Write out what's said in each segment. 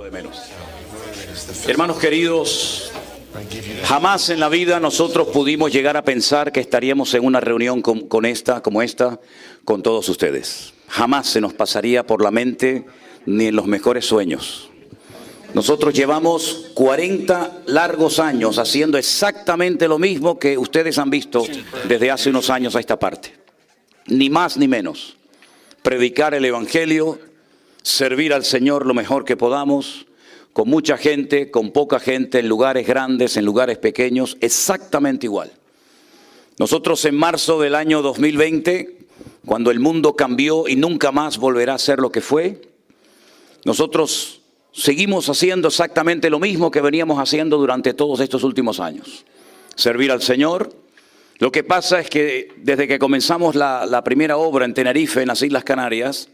de menos. Hermanos queridos, jamás en la vida nosotros pudimos llegar a pensar que estaríamos en una reunión como esta, con todos ustedes. Jamás se nos pasaría por la mente, ni en los mejores sueños. Nosotros llevamos 40 largos años haciendo exactamente lo mismo que ustedes han visto desde hace unos años a esta parte. Ni más ni menos. Predicar el Evangelio, servir al Señor lo mejor que podamos, con mucha gente, con poca gente, en lugares grandes, en lugares pequeños, exactamente igual. Nosotros en marzo del año 2020, cuando el mundo cambió y nunca más volverá a ser lo que fue, nosotros seguimos haciendo exactamente lo mismo que veníamos haciendo durante todos estos últimos años. Servir al Señor. Lo que pasa es que desde que comenzamos la primera obra en Tenerife, en las Islas Canarias,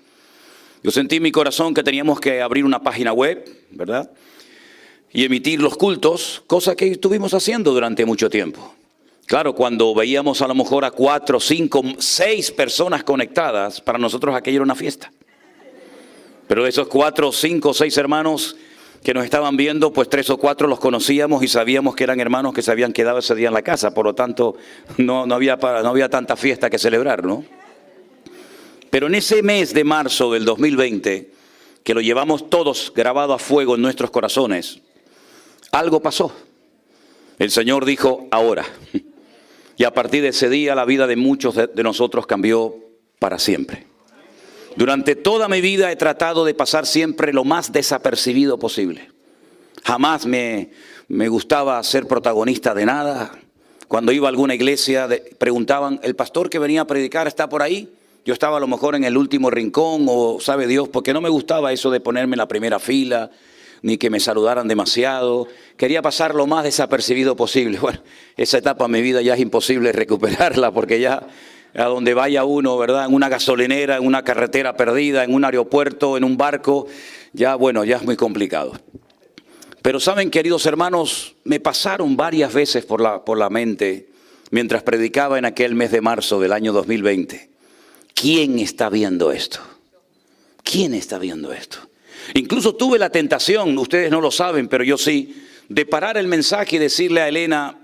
yo sentí en mi corazón que teníamos que abrir una página web, ¿verdad? Y emitir los cultos, cosa que estuvimos haciendo durante mucho tiempo. Claro, cuando veíamos a lo mejor a 4, 5, 6 personas conectadas, para nosotros aquello era una fiesta. Pero de esos 4, 5, 6 hermanos que nos estaban viendo, pues 3 o 4 los conocíamos y sabíamos que eran hermanos que se habían quedado ese día en la casa. Por lo tanto, no había tanta fiesta que celebrar, ¿no? Pero en ese mes de marzo del 2020, que lo llevamos todos grabado a fuego en nuestros corazones, algo pasó. El Señor dijo, ahora. Y a partir de ese día la vida de muchos de nosotros cambió para siempre. Durante toda mi vida he tratado de pasar siempre lo más desapercibido posible. Jamás me gustaba ser protagonista de nada. Cuando iba a alguna iglesia preguntaban, ¿el pastor que venía a predicar está por ahí? Yo estaba a lo mejor en el último rincón o sabe Dios, porque no me gustaba eso de ponerme en la primera fila, ni que me saludaran demasiado. Quería pasar lo más desapercibido posible. Bueno, esa etapa de mi vida ya es imposible recuperarla, porque ya a donde vaya uno, ¿verdad? En una gasolinera, en una carretera perdida, en un aeropuerto, en un barco, ya es muy complicado. Pero saben, queridos hermanos, me pasaron varias veces por la mente, mientras predicaba en aquel mes de marzo del año 2020. ¿Quién está viendo esto? ¿Quién está viendo esto? Incluso tuve la tentación, ustedes no lo saben, pero yo sí, de parar el mensaje y decirle a Elena,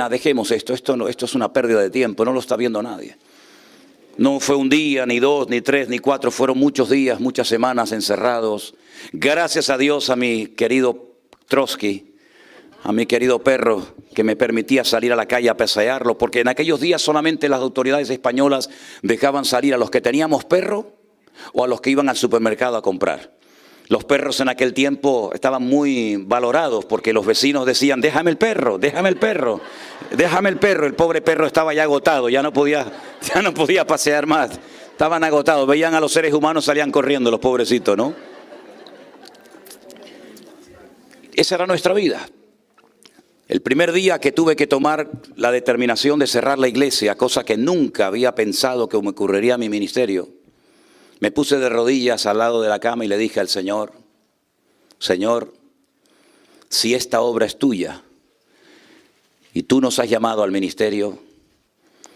dejemos esto es una pérdida de tiempo, no lo está viendo nadie. No fue un día, ni 2, ni 3, ni 4, fueron muchos días, muchas semanas encerrados. Gracias a Dios, a mi querido Trotsky, a mi querido perro, que me permitía salir a la calle a pasearlo, porque en aquellos días solamente las autoridades españolas dejaban salir a los que teníamos perro o a los que iban al supermercado a comprar. Los perros en aquel tiempo estaban muy valorados porque los vecinos decían, déjame el perro, déjame el perro, déjame el perro. El pobre perro estaba ya agotado, ya no podía pasear más. Estaban agotados, veían a los seres humanos, salían corriendo los pobrecitos, ¿no? Esa era nuestra vida. El primer día que tuve que tomar la determinación de cerrar la iglesia, cosa que nunca había pensado que me ocurriría a mi ministerio, me puse de rodillas al lado de la cama y le dije al Señor, Señor, si esta obra es tuya y tú nos has llamado al ministerio,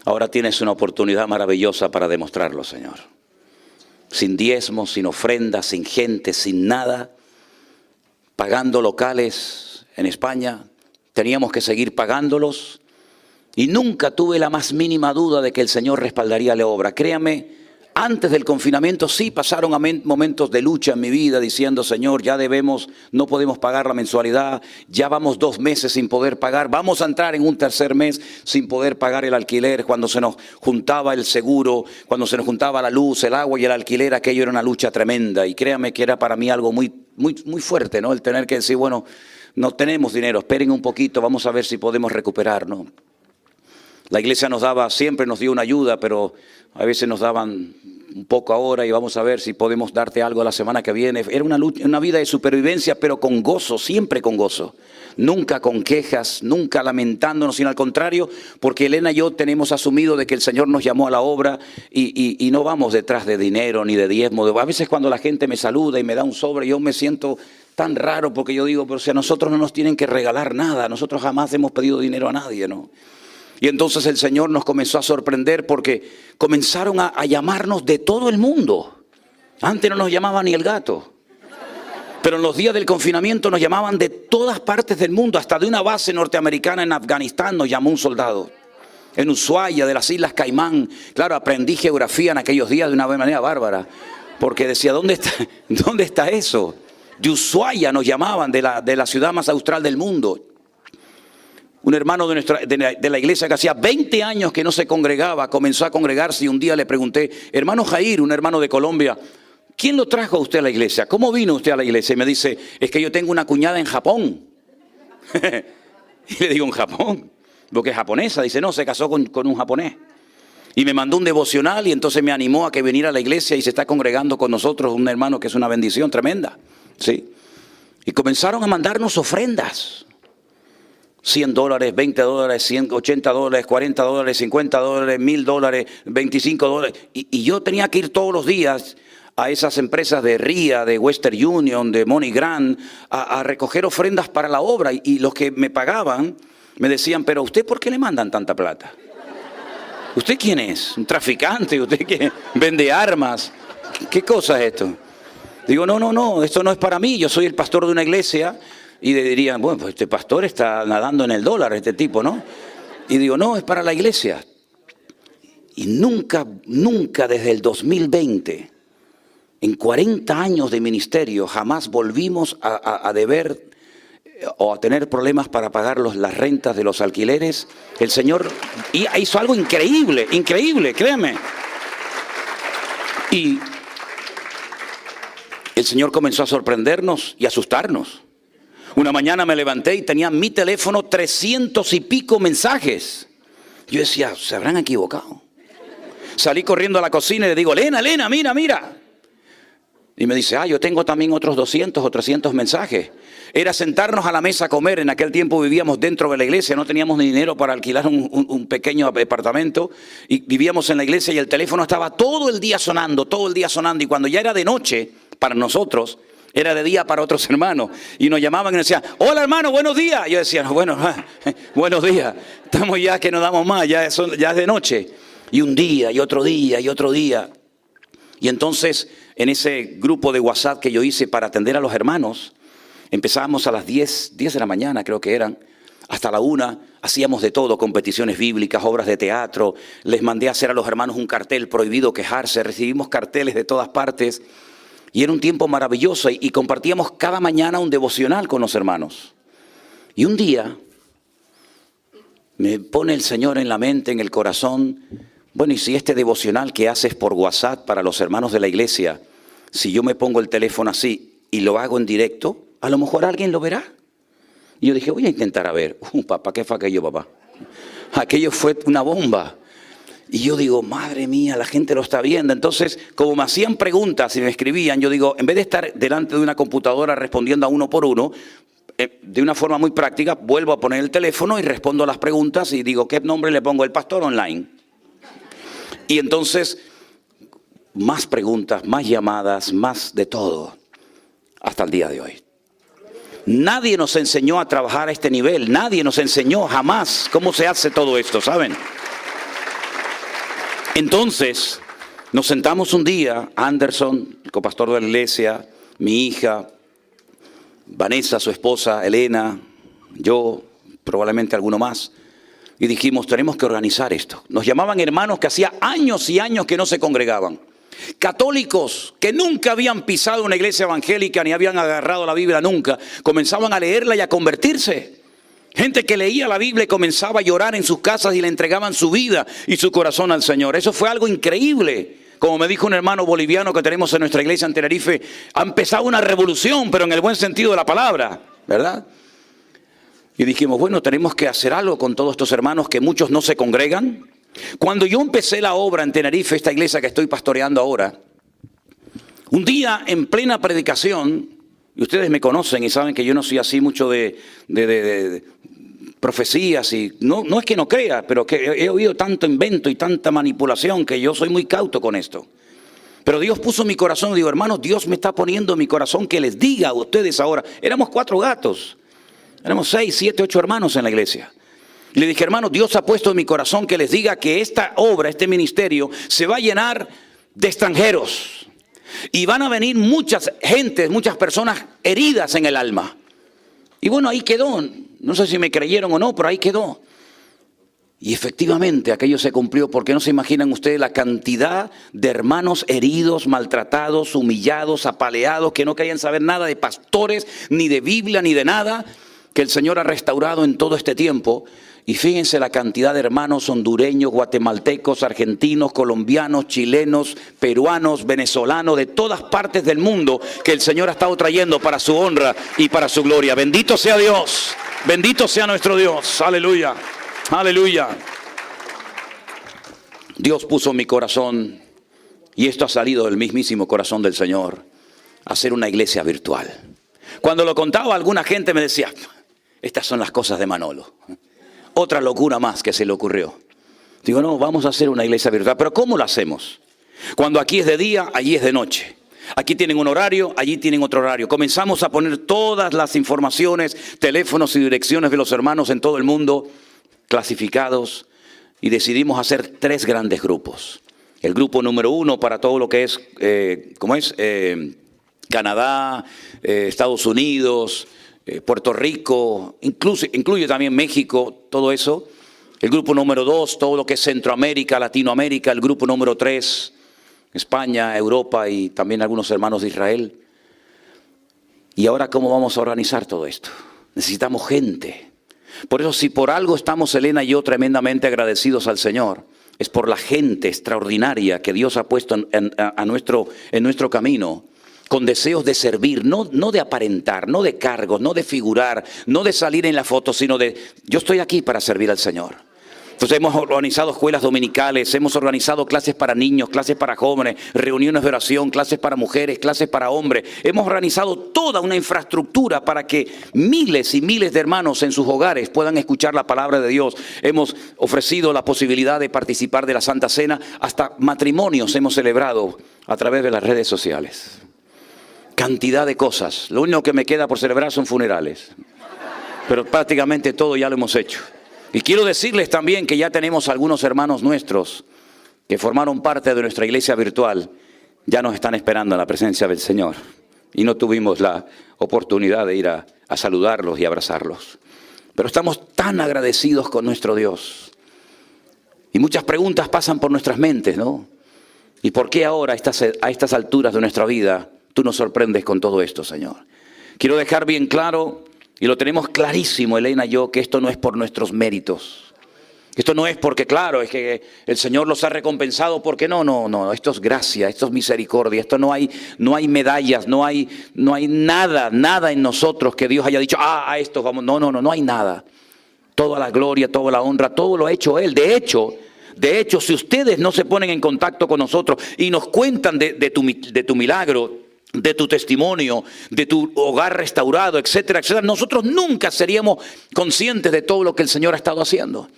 ahora tienes una oportunidad maravillosa para demostrarlo, Señor. Sin diezmos, sin ofrendas, sin gente, sin nada, pagando locales en España, teníamos que seguir pagándolos y nunca tuve la más mínima duda de que el Señor respaldaría la obra. Créame, antes del confinamiento sí pasaron momentos de lucha en mi vida diciendo, Señor, ya no podemos pagar la mensualidad, ya vamos 2 meses sin poder pagar, vamos a entrar en un 3er mes sin poder pagar el alquiler, cuando se nos juntaba el seguro, cuando se nos juntaba la luz, el agua y el alquiler, aquello era una lucha tremenda y créame que era para mí algo muy, muy, muy fuerte, ¿no? El tener que decir, bueno, no tenemos dinero, esperen un poquito, vamos a ver si podemos recuperar, ¿no? La iglesia siempre nos dio una ayuda, pero a veces nos daban un poco ahora y vamos a ver si podemos darte algo la semana que viene. Era una vida de supervivencia, pero con gozo, siempre con gozo. Nunca con quejas, nunca lamentándonos, sino al contrario, porque Elena y yo tenemos asumido de que el Señor nos llamó a la obra y no vamos detrás de dinero ni de diezmo. A veces cuando la gente me saluda y me da un sobre, yo me siento tan raro porque yo digo, pero si a nosotros no nos tienen que regalar nada, nosotros jamás hemos pedido dinero a nadie, ¿no? Y entonces el Señor nos comenzó a sorprender porque comenzaron a llamarnos de todo el mundo. Antes no nos llamaba ni el gato. Pero en los días del confinamiento nos llamaban de todas partes del mundo, hasta de una base norteamericana en Afganistán nos llamó un soldado. En Ushuaia, de las Islas Caimán. Claro, aprendí geografía en aquellos días de una manera bárbara. Porque decía, ¿dónde está eso? De Ushuaia nos llamaban, de la ciudad más austral del mundo. Un hermano de la iglesia que hacía 20 años que no se congregaba, comenzó a congregarse y un día le pregunté, hermano Jair, un hermano de Colombia, ¿quién lo trajo a usted a la iglesia? ¿Cómo vino usted a la iglesia? Y me dice, es que yo tengo una cuñada en Japón. Y le digo, ¿en Japón? Porque es japonesa. Dice, no, se casó con un japonés. Y me mandó un devocional y entonces me animó a que viniera a la iglesia y se está congregando con nosotros un hermano que es una bendición tremenda. ¿Sí? Y comenzaron a mandarnos ofrendas. $100, $20, 100, $80, $40, $50, $1000, $25. Y yo tenía que ir todos los días a esas empresas de RIA, de Western Union, de MoneyGram, a recoger ofrendas para la obra. Y los que me pagaban me decían, pero ¿usted por qué le mandan tanta plata? ¿Usted quién es? ¿Un traficante? ¿Usted que vende armas? ¿Qué cosa es esto? Digo, no, esto no es para mí. Yo soy el pastor de una iglesia. Y dirían, bueno, pues este pastor está nadando en el dólar, este tipo, ¿no? Y digo, no, es para la iglesia. Y nunca desde el 2020, en 40 años de ministerio, jamás volvimos a deber o a tener problemas para pagar las rentas de los alquileres. El Señor hizo algo increíble, créeme. Y el Señor comenzó a sorprendernos y asustarnos. Una mañana me levanté y tenía en mi teléfono 300 y pico mensajes. Yo decía, ¿se habrán equivocado? Salí corriendo a la cocina y le digo, Elena, mira. Y me dice, yo tengo también otros 200 o 300 mensajes. Era sentarnos a la mesa a comer. En aquel tiempo vivíamos dentro de la iglesia, no teníamos ni dinero para alquilar un pequeño apartamento. Y vivíamos en la iglesia y el teléfono estaba todo el día sonando. Y cuando ya era de noche, para nosotros, era de día para otros hermanos. Y nos llamaban y nos decían, hola hermano, buenos días. Yo decía, bueno, buenos días. Estamos ya que no damos más, ya es de noche. Y un día, y otro día, y otro día. Y entonces, en ese grupo de WhatsApp que yo hice para atender a los hermanos, empezábamos a las 10 de la mañana, creo que eran, hasta la 1, hacíamos de todo, competiciones bíblicas, obras de teatro. Les mandé a hacer a los hermanos un cartel, prohibido quejarse. Recibimos carteles de todas partes. Y era un tiempo maravilloso y compartíamos cada mañana un devocional con los hermanos. Y un día me pone el Señor en la mente, en el corazón, bueno, y si este devocional que haces por WhatsApp para los hermanos de la iglesia, si yo me pongo el teléfono así y lo hago en directo, a lo mejor alguien lo verá. Y yo dije, voy a intentar a ver. Papá, ¿qué fue aquello, papá? Aquello fue una bomba. Y yo digo, madre mía, la gente lo está viendo. Entonces, como me hacían preguntas y me escribían, yo digo, en vez de estar delante de una computadora respondiendo a uno por uno, de una forma muy práctica, vuelvo a poner el teléfono y respondo a las preguntas y digo, ¿qué nombre le pongo? El pastor online. Y entonces, más preguntas, más llamadas, más de todo, hasta el día de hoy. Nadie nos enseñó a trabajar a este nivel, nadie nos enseñó jamás cómo se hace todo esto, ¿saben? Entonces, nos sentamos un día, Anderson, el copastor de la iglesia, mi hija, Vanessa, su esposa, Elena, yo, probablemente alguno más, y dijimos, tenemos que organizar esto. Nos llamaban hermanos que hacía años y años que no se congregaban. Católicos que nunca habían pisado una iglesia evangélica ni habían agarrado la Biblia nunca, comenzaban a leerla y a convertirse. Gente que leía la Biblia y comenzaba a llorar en sus casas y le entregaban su vida y su corazón al Señor. Eso fue algo increíble. Como me dijo un hermano boliviano que tenemos en nuestra iglesia en Tenerife, ha empezado una revolución, pero en el buen sentido de la palabra, ¿verdad? Y dijimos, bueno, tenemos que hacer algo con todos estos hermanos que muchos no se congregan. Cuando yo empecé la obra en Tenerife, esta iglesia que estoy pastoreando ahora, un día en plena predicación, y ustedes me conocen y saben que yo no soy así mucho de profecías, y no es que no crea, pero que he oído tanto invento y tanta manipulación que yo soy muy cauto con esto. Pero Dios puso en mi corazón, digo, hermanos, Dios me está poniendo en mi corazón que les diga a ustedes ahora. Éramos 4 gatos, éramos 6, 7, 8 hermanos en la iglesia. Y le dije, hermanos, Dios ha puesto en mi corazón que les diga que esta obra, este ministerio, se va a llenar de extranjeros. Y van a venir muchas gentes, muchas personas heridas en el alma. Y bueno, ahí quedó. No sé si me creyeron o no, pero ahí quedó. Y efectivamente aquello se cumplió, porque no se imaginan ustedes la cantidad de hermanos heridos, maltratados, humillados, apaleados, que no querían saber nada de pastores, ni de Biblia, ni de nada, que el Señor ha restaurado en todo este tiempo. Y fíjense la cantidad de hermanos hondureños, guatemaltecos, argentinos, colombianos, chilenos, peruanos, venezolanos, de todas partes del mundo, que el Señor ha estado trayendo para su honra y para su gloria. Bendito sea Dios, bendito sea nuestro Dios, aleluya. Aleluya. Dios puso en mi corazón, y esto ha salido del mismísimo corazón del Señor, hacer una iglesia virtual. Cuando lo contaba, alguna gente me decía, estas son las cosas de Manolo. Otra locura más que se le ocurrió. Digo, no, vamos a hacer una iglesia virtual. ¿Pero cómo lo hacemos? Cuando aquí es de día, allí es de noche. Aquí tienen un horario, allí tienen otro horario. Comenzamos a poner todas las informaciones, teléfonos y direcciones de los hermanos en todo el mundo, clasificados, y decidimos hacer 3 grandes grupos. El grupo número 1 para todo lo que es, Canadá, Estados Unidos, Puerto Rico, incluye también México, todo eso. El grupo número 2, todo lo que es Centroamérica, Latinoamérica. El grupo número 3, España, Europa y también algunos hermanos de Israel. Y ahora, ¿cómo vamos a organizar todo esto? Necesitamos gente. Por eso, si por algo estamos Elena y yo tremendamente agradecidos al Señor, es por la gente extraordinaria que Dios ha puesto en nuestro camino, con deseos de servir, no de aparentar, no de cargos, no de figurar, no de salir en la foto, sino de, yo estoy aquí para servir al Señor. Entonces hemos organizado escuelas dominicales, hemos organizado clases para niños, clases para jóvenes, reuniones de oración, clases para mujeres, clases para hombres. Hemos organizado toda una infraestructura para que miles y miles de hermanos en sus hogares puedan escuchar la palabra de Dios. Hemos ofrecido la posibilidad de participar de la Santa Cena, hasta matrimonios hemos celebrado a través de las redes sociales. Cantidad de cosas. Lo único que me queda por celebrar son funerales. Pero prácticamente todo ya lo hemos hecho. Y quiero decirles también que ya tenemos algunos hermanos nuestros que formaron parte de nuestra iglesia virtual. Ya nos están esperando en la presencia del Señor. Y no tuvimos la oportunidad de ir a saludarlos y abrazarlos. Pero estamos tan agradecidos con nuestro Dios. Y muchas preguntas pasan por nuestras mentes, ¿no? ¿Y por qué ahora, a estas alturas de nuestra vida, tú nos sorprendes con todo esto, Señor? Quiero dejar bien claro, y lo tenemos clarísimo, Elena y yo, que esto no es por nuestros méritos. Esto no es porque, claro, es que el Señor los ha recompensado, porque no, esto es gracia, esto es misericordia, esto no hay medallas, no hay nada en nosotros que Dios haya dicho, a esto vamos, no hay nada. Toda la gloria, toda la honra, todo lo ha hecho Él. De hecho, si ustedes no se ponen en contacto con nosotros y nos cuentan de tu milagro, de tu testimonio, de tu hogar restaurado, etcétera, etcétera, nosotros nunca seríamos conscientes de todo lo que el Señor ha estado haciendo.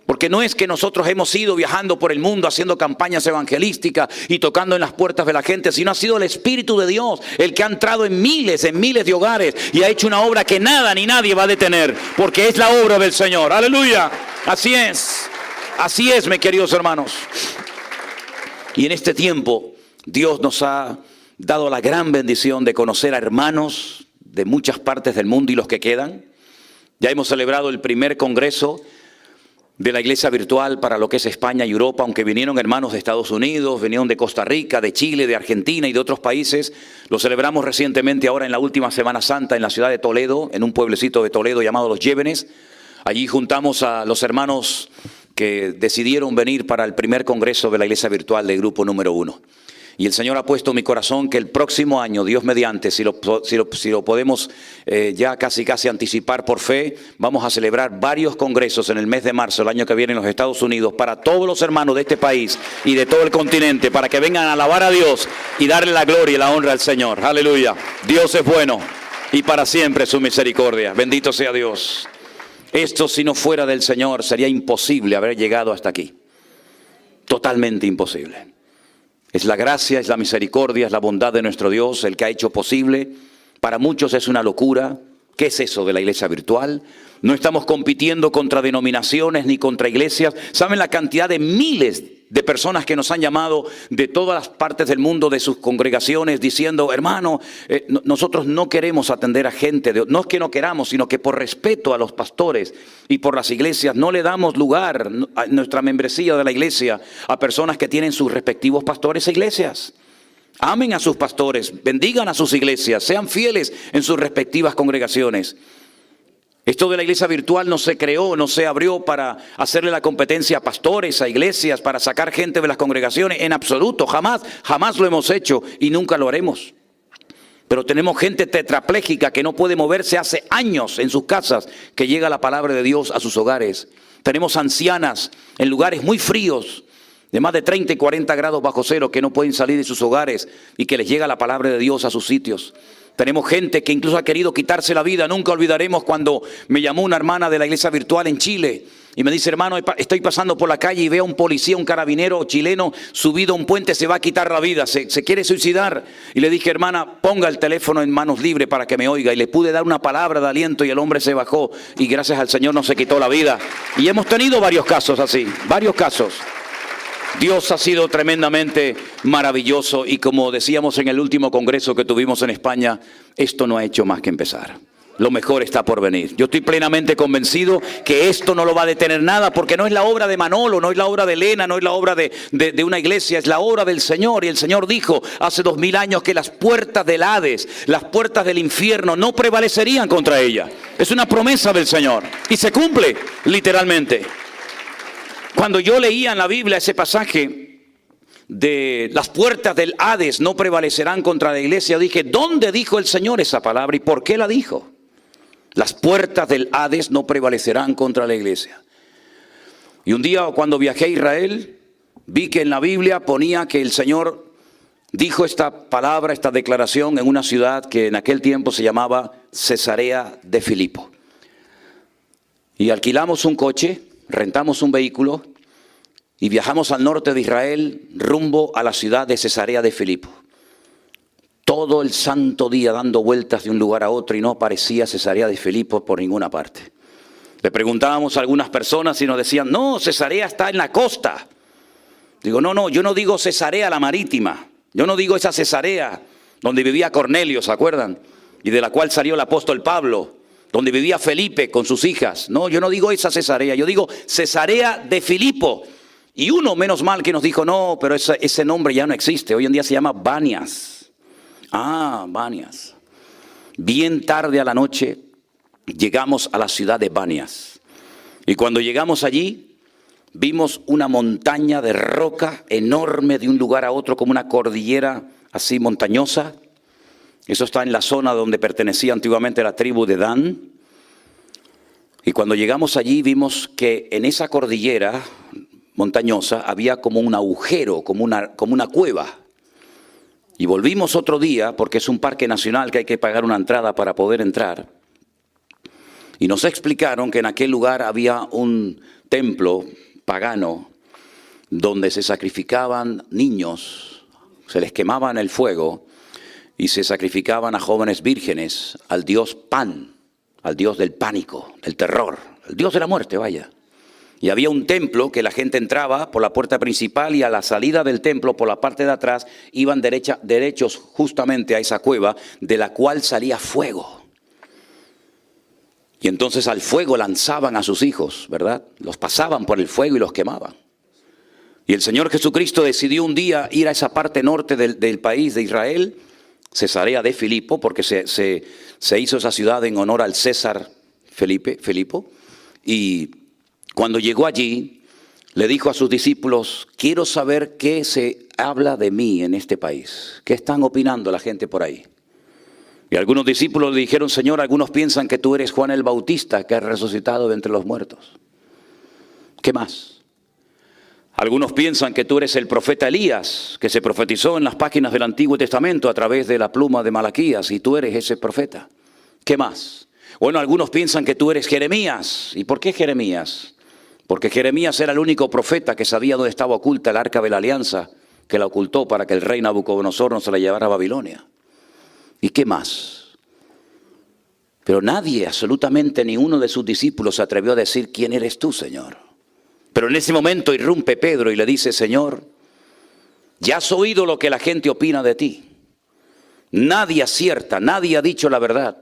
Porque no es que nosotros hemos ido viajando por el mundo haciendo campañas evangelísticas y tocando en las puertas de la gente, sino ha sido el Espíritu de Dios el que ha entrado en miles de hogares y ha hecho una obra que nada ni nadie va a detener, porque es la obra del Señor. ¡Aleluya! Así es, mis queridos hermanos. Y en este tiempo Dios nos ha dado la gran bendición de conocer a hermanos de muchas partes del mundo y los que quedan. Ya hemos celebrado el primer congreso de la iglesia virtual para lo que es España y Europa, aunque vinieron hermanos de Estados Unidos, vinieron de Costa Rica, de Chile, de Argentina y de otros países. Lo celebramos recientemente ahora en la última Semana Santa en la ciudad de Toledo, en un pueblecito de Toledo llamado Los Llévenes. Allí juntamos a los hermanos que decidieron venir para el primer congreso de la iglesia virtual del grupo número 1. Y el Señor ha puesto en mi corazón que el próximo año, Dios mediante, si lo podemos ya casi anticipar por fe, vamos a celebrar varios congresos en el mes de marzo, el año que viene en los Estados Unidos, para todos los hermanos de este país y de todo el continente, para que vengan a alabar a Dios y darle la gloria y la honra al Señor. Aleluya. Dios es bueno y para siempre su misericordia. Bendito sea Dios. Esto, si no fuera del Señor, sería imposible haber llegado hasta aquí. Totalmente imposible. Es la gracia, es la misericordia, es la bondad de nuestro Dios el que ha hecho posible. Para muchos es una locura. ¿Qué es eso de la iglesia virtual? No estamos compitiendo contra denominaciones ni contra iglesias. ¿Saben la cantidad de miles de personas que nos han llamado de todas las partes del mundo, de sus congregaciones, diciendo, hermano, nosotros no queremos atender a gente, no es que no queramos, sino que por respeto a los pastores y por las iglesias, no le damos lugar a nuestra membresía de la iglesia a personas que tienen sus respectivos pastores e iglesias. Amen a sus pastores, bendigan a sus iglesias, sean fieles en sus respectivas congregaciones. Esto de la iglesia virtual no se creó, no se abrió para hacerle la competencia a pastores, a iglesias, para sacar gente de las congregaciones. En absoluto, jamás lo hemos hecho y nunca lo haremos. Pero tenemos gente tetrapléjica que no puede moverse hace años en sus casas, que llega la palabra de Dios a sus hogares. Tenemos ancianas en lugares muy fríos, de más de 30 y 40 grados bajo cero, que no pueden salir de sus hogares y que les llega la palabra de Dios a sus sitios. Tenemos gente que incluso ha querido quitarse la vida. Nunca olvidaremos cuando me llamó una hermana de la iglesia virtual en Chile y me dice, hermano, estoy pasando por la calle y veo a un policía, un carabinero chileno subido a un puente, se va a quitar la vida, se quiere suicidar. Y le dije, hermana, ponga el teléfono en manos libres para que me oiga. Y le pude dar una palabra de aliento y el hombre se bajó y gracias al Señor no se quitó la vida. Y hemos tenido varios casos así, varios casos. Dios ha sido tremendamente maravilloso y como decíamos en el último congreso que tuvimos en España, esto no ha hecho más que empezar. Lo mejor está por venir. Yo estoy plenamente convencido que esto no lo va a detener nada, porque no es la obra de Manolo, no es la obra de Elena, no es la obra de una iglesia, es la obra del Señor. Y el Señor dijo hace 2000 años que las puertas del Hades, las puertas del infierno no prevalecerían contra ella. Es una promesa del Señor y se cumple literalmente. Cuando yo leía en la Biblia ese pasaje de las puertas del Hades no prevalecerán contra la iglesia, dije, ¿dónde dijo el Señor esa palabra y por qué la dijo? Las puertas del Hades no prevalecerán contra la iglesia. Y un día cuando viajé a Israel, vi que en la Biblia ponía que el Señor dijo esta palabra, esta declaración en una ciudad que en aquel tiempo se llamaba Cesarea de Filipo. Y alquilamos un coche, rentamos un vehículo y viajamos al norte de Israel rumbo a la ciudad de Cesarea de Filipo. Todo el santo día dando vueltas de un lugar a otro y no aparecía Cesarea de Filipo por ninguna parte. Le preguntábamos a algunas personas y nos decían, no, Cesarea está en la costa. Digo, no, yo no digo Cesarea la marítima. Yo no digo esa Cesarea donde vivía Cornelio, ¿se acuerdan? Y de la cual salió el apóstol Pablo. Donde vivía Felipe con sus hijas. No, yo no digo esa Cesarea, yo digo Cesarea de Filipo. Y uno, menos mal, que nos dijo, no, pero ese nombre ya no existe. Hoy en día se llama Banias. Banias. Bien tarde a la noche llegamos a la ciudad de Banias. Y cuando llegamos allí, vimos una montaña de roca enorme de un lugar a otro, como una cordillera así montañosa. Eso está en la zona donde pertenecía antiguamente la tribu de Dan. Y cuando llegamos allí vimos que en esa cordillera montañosa había como un agujero, como una cueva. Y volvimos otro día, porque es un parque nacional que hay que pagar una entrada para poder entrar. Y nos explicaron que en aquel lugar había un templo pagano donde se sacrificaban niños, se les quemaban el fuego. Y se sacrificaban a jóvenes vírgenes, al dios Pan, al dios del pánico, del terror, el dios de la muerte, vaya. Y había un templo que la gente entraba por la puerta principal y a la salida del templo, por la parte de atrás, iban derechos justamente a esa cueva de la cual salía fuego. Y entonces al fuego lanzaban a sus hijos, ¿verdad? Los pasaban por el fuego y los quemaban. Y el Señor Jesucristo decidió un día ir a esa parte norte del país de Israel, Cesarea de Filipo, porque se hizo esa ciudad en honor al César Filipo. Y cuando llegó allí, le dijo a sus discípulos, quiero saber qué se habla de mí en este país. ¿Qué están opinando la gente por ahí? Y algunos discípulos le dijeron, Señor, algunos piensan que tú eres Juan el Bautista, que has resucitado de entre los muertos. ¿Qué más? Algunos piensan que tú eres el profeta Elías, que se profetizó en las páginas del Antiguo Testamento a través de la pluma de Malaquías, y tú eres ese profeta. ¿Qué más? Bueno, algunos piensan que tú eres Jeremías. ¿Y por qué Jeremías? Porque Jeremías era el único profeta que sabía dónde estaba oculta el arca de la alianza, que la ocultó para que el rey Nabucodonosor no se la llevara a Babilonia. ¿Y qué más? Pero nadie, absolutamente ni uno de sus discípulos se atrevió a decir, ¿quién eres tú, Señor? Pero en ese momento irrumpe Pedro y le dice, Señor, ya has oído lo que la gente opina de ti. Nadie acierta, nadie ha dicho la verdad.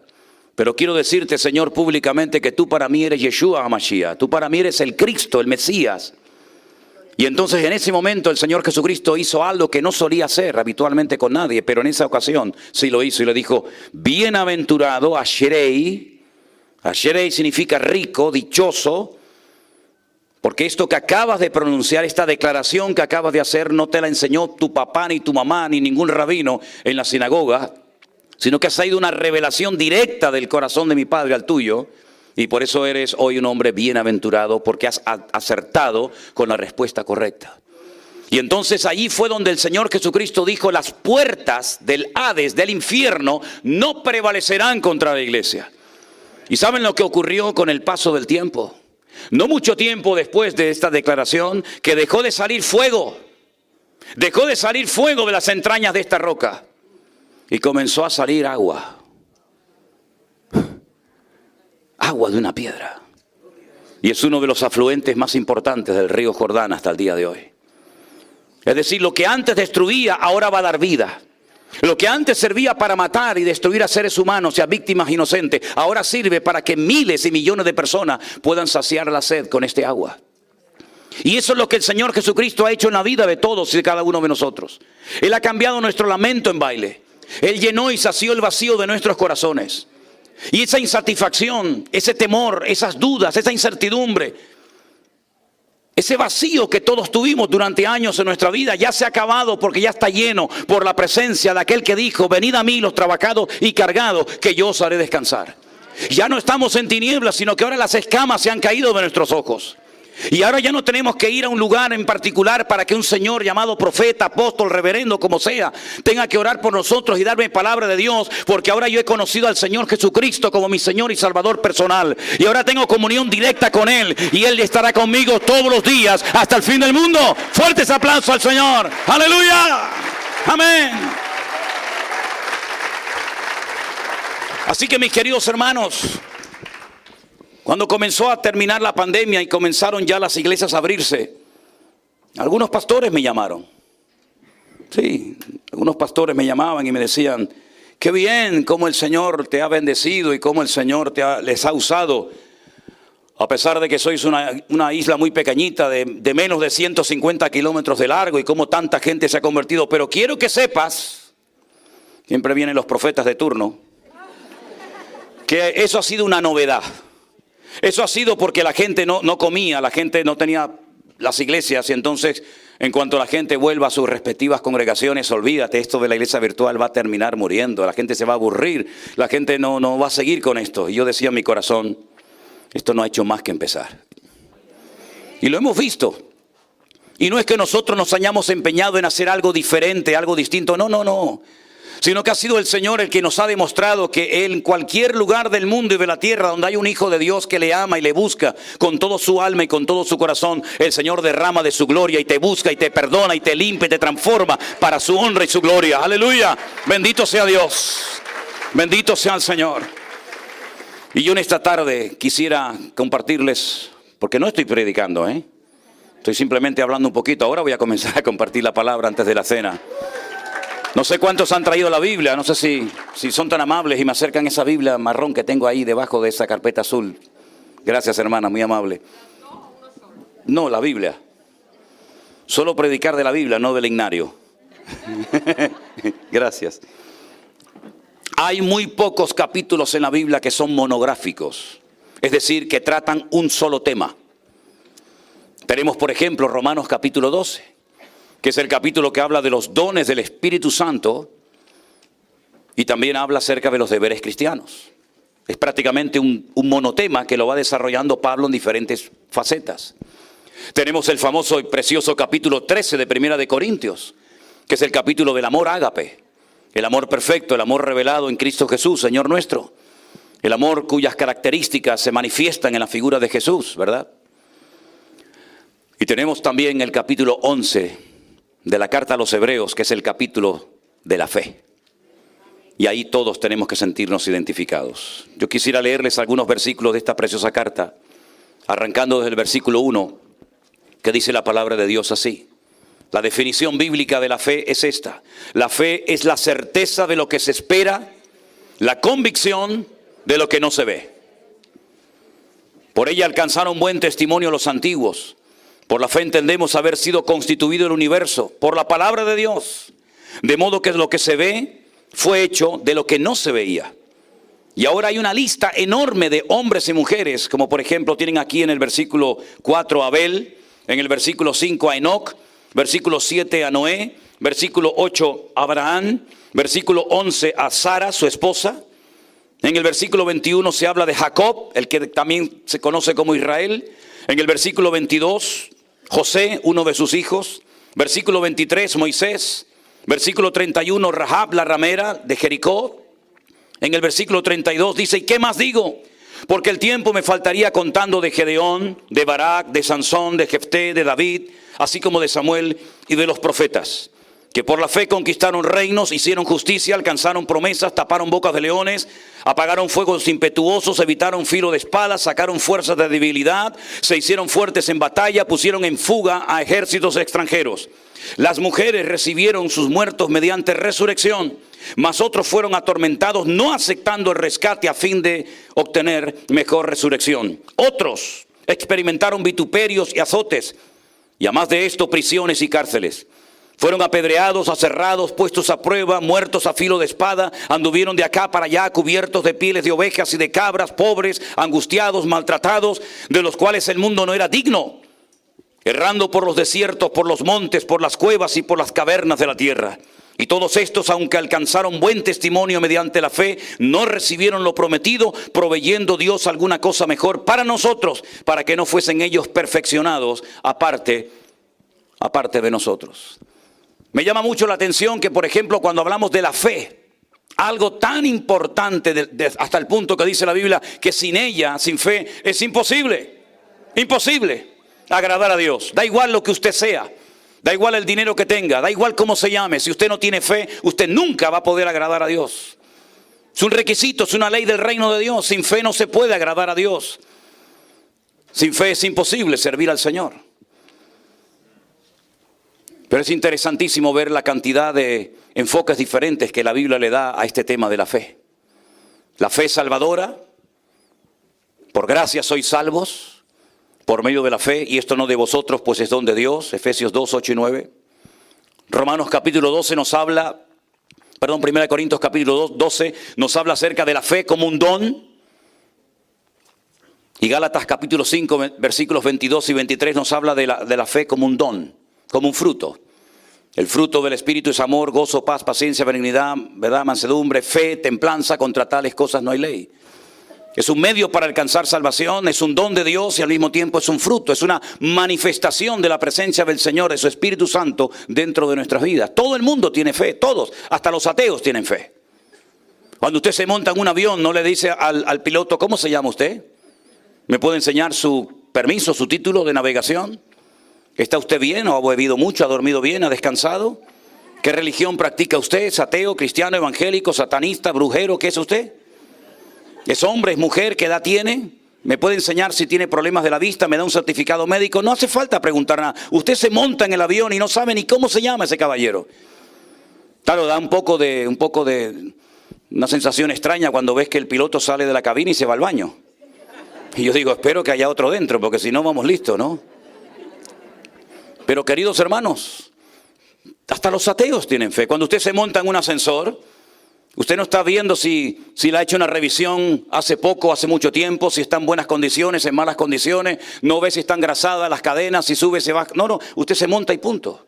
Pero quiero decirte, Señor, públicamente que tú para mí eres Yeshua HaMashiach. Tú para mí eres el Cristo, el Mesías. Y entonces en ese momento el Señor Jesucristo hizo algo que no solía hacer habitualmente con nadie, pero en esa ocasión sí lo hizo y le dijo, bienaventurado, Asherei. Asherei significa rico, dichoso. Porque esto que acabas de pronunciar, esta declaración que acabas de hacer, no te la enseñó tu papá, ni tu mamá, ni ningún rabino en la sinagoga, sino que ha sido una revelación directa del corazón de mi Padre al tuyo. Y por eso eres hoy un hombre bienaventurado, porque has acertado con la respuesta correcta. Y entonces allí fue donde el Señor Jesucristo dijo, las puertas del Hades, del infierno, no prevalecerán contra la iglesia. ¿Y saben lo que ocurrió con el paso del tiempo? No mucho tiempo después de esta declaración, que dejó de salir fuego. Dejó de salir fuego de las entrañas de esta roca. Y comenzó a salir agua. Agua de una piedra. Y es uno de los afluentes más importantes del río Jordán hasta el día de hoy. Es decir, lo que antes destruía, ahora va a dar vida. Lo que antes servía para matar y destruir a seres humanos y a víctimas inocentes, ahora sirve para que miles y millones de personas puedan saciar la sed con este agua. Y eso es lo que el Señor Jesucristo ha hecho en la vida de todos y de cada uno de nosotros. Él ha cambiado nuestro lamento en baile. Él llenó y sació el vacío de nuestros corazones. Y esa insatisfacción, ese temor, esas dudas, esa incertidumbre, ese vacío que todos tuvimos durante años en nuestra vida ya se ha acabado, porque ya está lleno por la presencia de aquel que dijo, venid a mí los trabajados y cargados, que yo os haré descansar. Ya no estamos en tinieblas, sino que ahora las escamas se han caído de nuestros ojos. Y ahora ya no tenemos que ir a un lugar en particular para que un señor llamado profeta, apóstol, reverendo, como sea, tenga que orar por nosotros y darme palabra de Dios, porque ahora yo he conocido al Señor Jesucristo como mi Señor y Salvador personal. Y ahora tengo comunión directa con Él, y Él estará conmigo todos los días hasta el fin del mundo. Fuertes aplausos al Señor. ¡Aleluya! ¡Amén! Así que mis queridos hermanos, cuando comenzó a terminar la pandemia y comenzaron ya las iglesias a abrirse, algunos pastores me llamaron. Sí, algunos pastores me llamaban y me decían, qué bien cómo el Señor te ha bendecido y cómo el Señor les ha usado. A pesar de que sois una isla muy pequeñita de menos de 150 kilómetros de largo y cómo tanta gente se ha convertido. Pero quiero que sepas, siempre vienen los profetas de turno, que eso ha sido una novedad. Eso ha sido porque la gente no comía, la gente no tenía las iglesias, y entonces en cuanto la gente vuelva a sus respectivas congregaciones, olvídate, esto de la iglesia virtual va a terminar muriendo, la gente se va a aburrir, la gente no va a seguir con esto. Y yo decía en mi corazón, esto no ha hecho más que empezar. Y lo hemos visto. Y no es que nosotros nos hayamos empeñado en hacer algo diferente, algo distinto, no. Sino que ha sido el Señor el que nos ha demostrado que en cualquier lugar del mundo y de la tierra donde hay un hijo de Dios que le ama y le busca con todo su alma y con todo su corazón, el Señor derrama de su gloria y te busca y te perdona y te limpia y te transforma para su honra y su gloria. Aleluya, bendito sea Dios, bendito sea el Señor. Y yo en esta tarde quisiera compartirles, porque no estoy predicando, estoy simplemente hablando un poquito. Ahora voy a comenzar a compartir la palabra antes de la cena. No sé cuántos han traído la Biblia, no sé si son tan amables y me acercan esa Biblia marrón que tengo ahí debajo de esa carpeta azul. Gracias, hermana, muy amable. No, la Biblia. Solo predicar de la Biblia, no del ignario. Gracias. Hay muy pocos capítulos en la Biblia que son monográficos, es decir, que tratan un solo tema. Tenemos, por ejemplo, Romanos capítulo 12. Que es el capítulo que habla de los dones del Espíritu Santo y también habla acerca de los deberes cristianos. Es prácticamente un monotema que lo va desarrollando Pablo en diferentes facetas. Tenemos el famoso y precioso capítulo 13 de Primera de Corintios, que es el capítulo del amor ágape, el amor perfecto, el amor revelado en Cristo Jesús, Señor nuestro. El amor cuyas características se manifiestan en la figura de Jesús, ¿verdad? Y tenemos también el capítulo 11 de la carta a los Hebreos, que es el capítulo de la fe. Y ahí todos tenemos que sentirnos identificados. Yo quisiera leerles algunos versículos de esta preciosa carta, arrancando desde el versículo 1 que dice la palabra de Dios así. La definición bíblica de la fe es esta. La fe es la certeza de lo que se espera, la convicción de lo que no se ve. Por ella alcanzaron buen testimonio los antiguos. Por la fe entendemos haber sido constituido el universo por la palabra de Dios. De modo que lo que se ve fue hecho de lo que no se veía. Y ahora hay una lista enorme de hombres y mujeres, como por ejemplo tienen aquí en el versículo 4 a Abel, en el versículo 5 a Enoc, versículo 7 a Noé, versículo 8 a Abraham, versículo 11 a Sara, su esposa. En el versículo 21 se habla de Jacob, el que también se conoce como Israel. En el versículo 22, José, uno de sus hijos. Versículo 23, Moisés. Versículo 31, Rahab, la ramera de Jericó. En el versículo 32 dice, ¿y qué más digo? Porque el tiempo me faltaría contando de Gedeón, de Barak, de Sansón, de Jefté, de David, así como de Samuel y de los profetas, que por la fe conquistaron reinos, hicieron justicia, alcanzaron promesas, taparon bocas de leones, apagaron fuegos impetuosos, evitaron filo de espada, sacaron fuerzas de debilidad, se hicieron fuertes en batalla, pusieron en fuga a ejércitos extranjeros. Las mujeres recibieron sus muertos mediante resurrección, mas otros fueron atormentados, no aceptando el rescate a fin de obtener mejor resurrección. Otros experimentaron vituperios y azotes, y además de esto prisiones y cárceles. Fueron apedreados, aserrados, puestos a prueba, muertos a filo de espada, anduvieron de acá para allá cubiertos de pieles de ovejas y de cabras, pobres, angustiados, maltratados, de los cuales el mundo no era digno, errando por los desiertos, por los montes, por las cuevas y por las cavernas de la tierra. Y todos estos, aunque alcanzaron buen testimonio mediante la fe, no recibieron lo prometido, proveyendo Dios alguna cosa mejor para nosotros, para que no fuesen ellos perfeccionados aparte de nosotros. Me llama mucho la atención que, por ejemplo, cuando hablamos de la fe, algo tan importante hasta el punto que dice la Biblia que sin ella, sin fe, es imposible agradar a Dios. Da igual lo que usted sea, da igual el dinero que tenga, da igual cómo se llame. Si usted no tiene fe, usted nunca va a poder agradar a Dios. Es un requisito, es una ley del reino de Dios. Sin fe no se puede agradar a Dios. Sin fe es imposible servir al Señor. Pero es interesantísimo ver la cantidad de enfoques diferentes que la Biblia le da a este tema de la fe. La fe salvadora, por gracia sois salvos, por medio de la fe, y esto no de vosotros, pues es don de Dios, Efesios 2, 8 y 9. Romanos capítulo 12 nos habla, 1 Corintios capítulo 12 nos habla acerca de la fe como un don. Y Gálatas capítulo 5, versículos 22 y 23 nos habla de la fe como un don, como un fruto. El fruto del Espíritu es amor, gozo, paz, paciencia, benignidad, verdad, mansedumbre, fe, templanza. Contra tales cosas no hay ley. Es un medio para alcanzar salvación, es un don de Dios y al mismo tiempo es un fruto. Es una manifestación de la presencia del Señor, de su Espíritu Santo dentro de nuestras vidas. Todo el mundo tiene fe, todos, hasta los ateos tienen fe. Cuando usted se monta en un avión, no le dice al piloto, ¿cómo se llama usted? ¿Me puede enseñar su permiso, su título de navegación? ¿Está usted bien o ha bebido mucho, ha dormido bien, ha descansado? ¿Qué religión practica usted? ¿Es ateo, cristiano, evangélico, satanista, brujero? ¿Qué es usted? ¿Es hombre, es mujer? ¿Qué edad tiene? ¿Me puede enseñar si tiene problemas de la vista? ¿Me da un certificado médico? No hace falta preguntar nada. Usted se monta en el avión y no sabe ni cómo se llama ese caballero. Claro, da un poco de una sensación extraña cuando ves que el piloto sale de la cabina y se va al baño. Y yo digo, espero que haya otro dentro, porque si no vamos listos, ¿no? Pero queridos hermanos, hasta los ateos tienen fe. Cuando usted se monta en un ascensor, usted no está viendo si le ha hecho una revisión hace poco, hace mucho tiempo, si está en buenas condiciones, en malas condiciones, no ve si están engrasadas las cadenas, si sube, se baja. No, usted se monta y punto.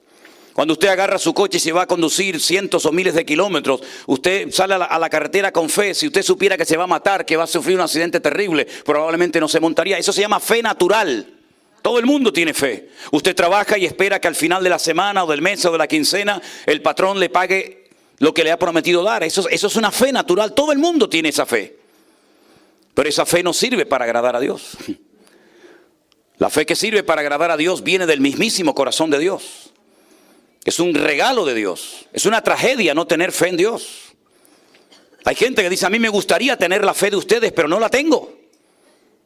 Cuando usted agarra su coche y se va a conducir cientos o miles de kilómetros, usted sale a la carretera con fe. Si usted supiera que se va a matar, que va a sufrir un accidente terrible, probablemente no se montaría. Eso se llama fe natural. Todo el mundo tiene fe. Usted trabaja y espera que al final de la semana o del mes o de la quincena el patrón le pague lo que le ha prometido dar. Eso es una fe natural. Todo el mundo tiene esa fe. Pero esa fe no sirve para agradar a Dios. La fe que sirve para agradar a Dios viene del mismísimo corazón de Dios. Es un regalo de Dios. Es una tragedia no tener fe en Dios. Hay gente que dice, a mí me gustaría tener la fe de ustedes, pero no la tengo.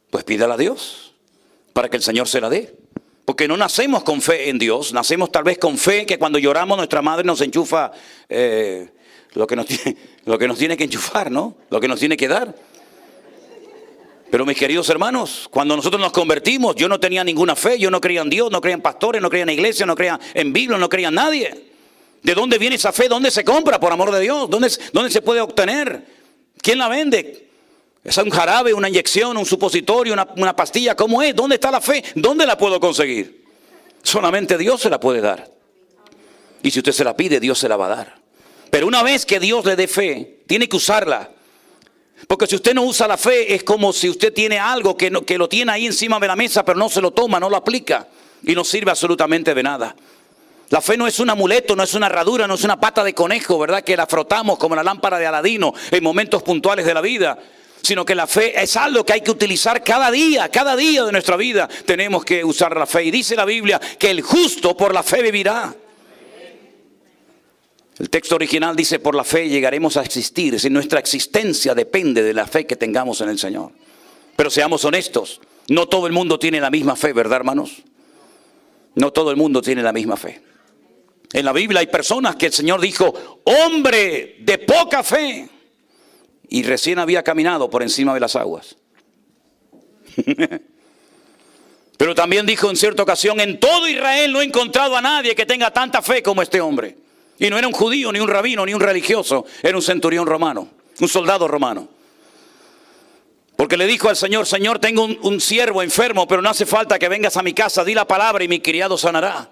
Pues pídala a Dios para que el Señor se la dé. Porque no nacemos con fe en Dios, nacemos tal vez con fe que cuando lloramos nuestra madre nos enchufa lo que nos tiene que enchufar, ¿no? Lo que nos tiene que dar. Pero mis queridos hermanos, cuando nosotros nos convertimos, yo no tenía ninguna fe, yo no creía en Dios, no creía en pastores, no creía en la iglesia, no creía en Biblia, no creía en nadie. ¿De dónde viene esa fe? ¿Dónde se compra, por amor de Dios? ¿Dónde se puede obtener? ¿Quién la vende? ¿Es un jarabe, una inyección, un supositorio, una pastilla? ¿Cómo es? ¿Dónde está la fe? ¿Dónde la puedo conseguir? Solamente Dios se la puede dar. Y si usted se la pide, Dios se la va a dar. Pero una vez que Dios le dé fe, tiene que usarla. Porque si usted no usa la fe, es como si usted tiene algo que lo tiene ahí encima de la mesa, pero no se lo toma, no lo aplica. Y no sirve absolutamente de nada. La fe no es un amuleto, no es una herradura, no es una pata de conejo, ¿verdad? Que la frotamos como la lámpara de Aladino en momentos puntuales de la vida. Sino que la fe es algo que hay que utilizar cada día de nuestra vida. Tenemos que usar la fe. Y dice la Biblia que el justo por la fe vivirá. El texto original dice, por la fe llegaremos a existir. Si nuestra existencia depende de la fe que tengamos en el Señor. Pero seamos honestos, no todo el mundo tiene la misma fe, ¿verdad, hermanos? No todo el mundo tiene la misma fe. En la Biblia hay personas que el Señor dijo, hombre de poca fe. Y recién había caminado por encima de las aguas. Pero también dijo en cierta ocasión, en todo Israel no he encontrado a nadie que tenga tanta fe como este hombre. Y no era un judío, ni un rabino, ni un religioso. Era un centurión romano, un soldado romano. Porque le dijo al Señor, Señor, tengo un siervo enfermo, pero no hace falta que vengas a mi casa. Di la palabra y mi criado sanará.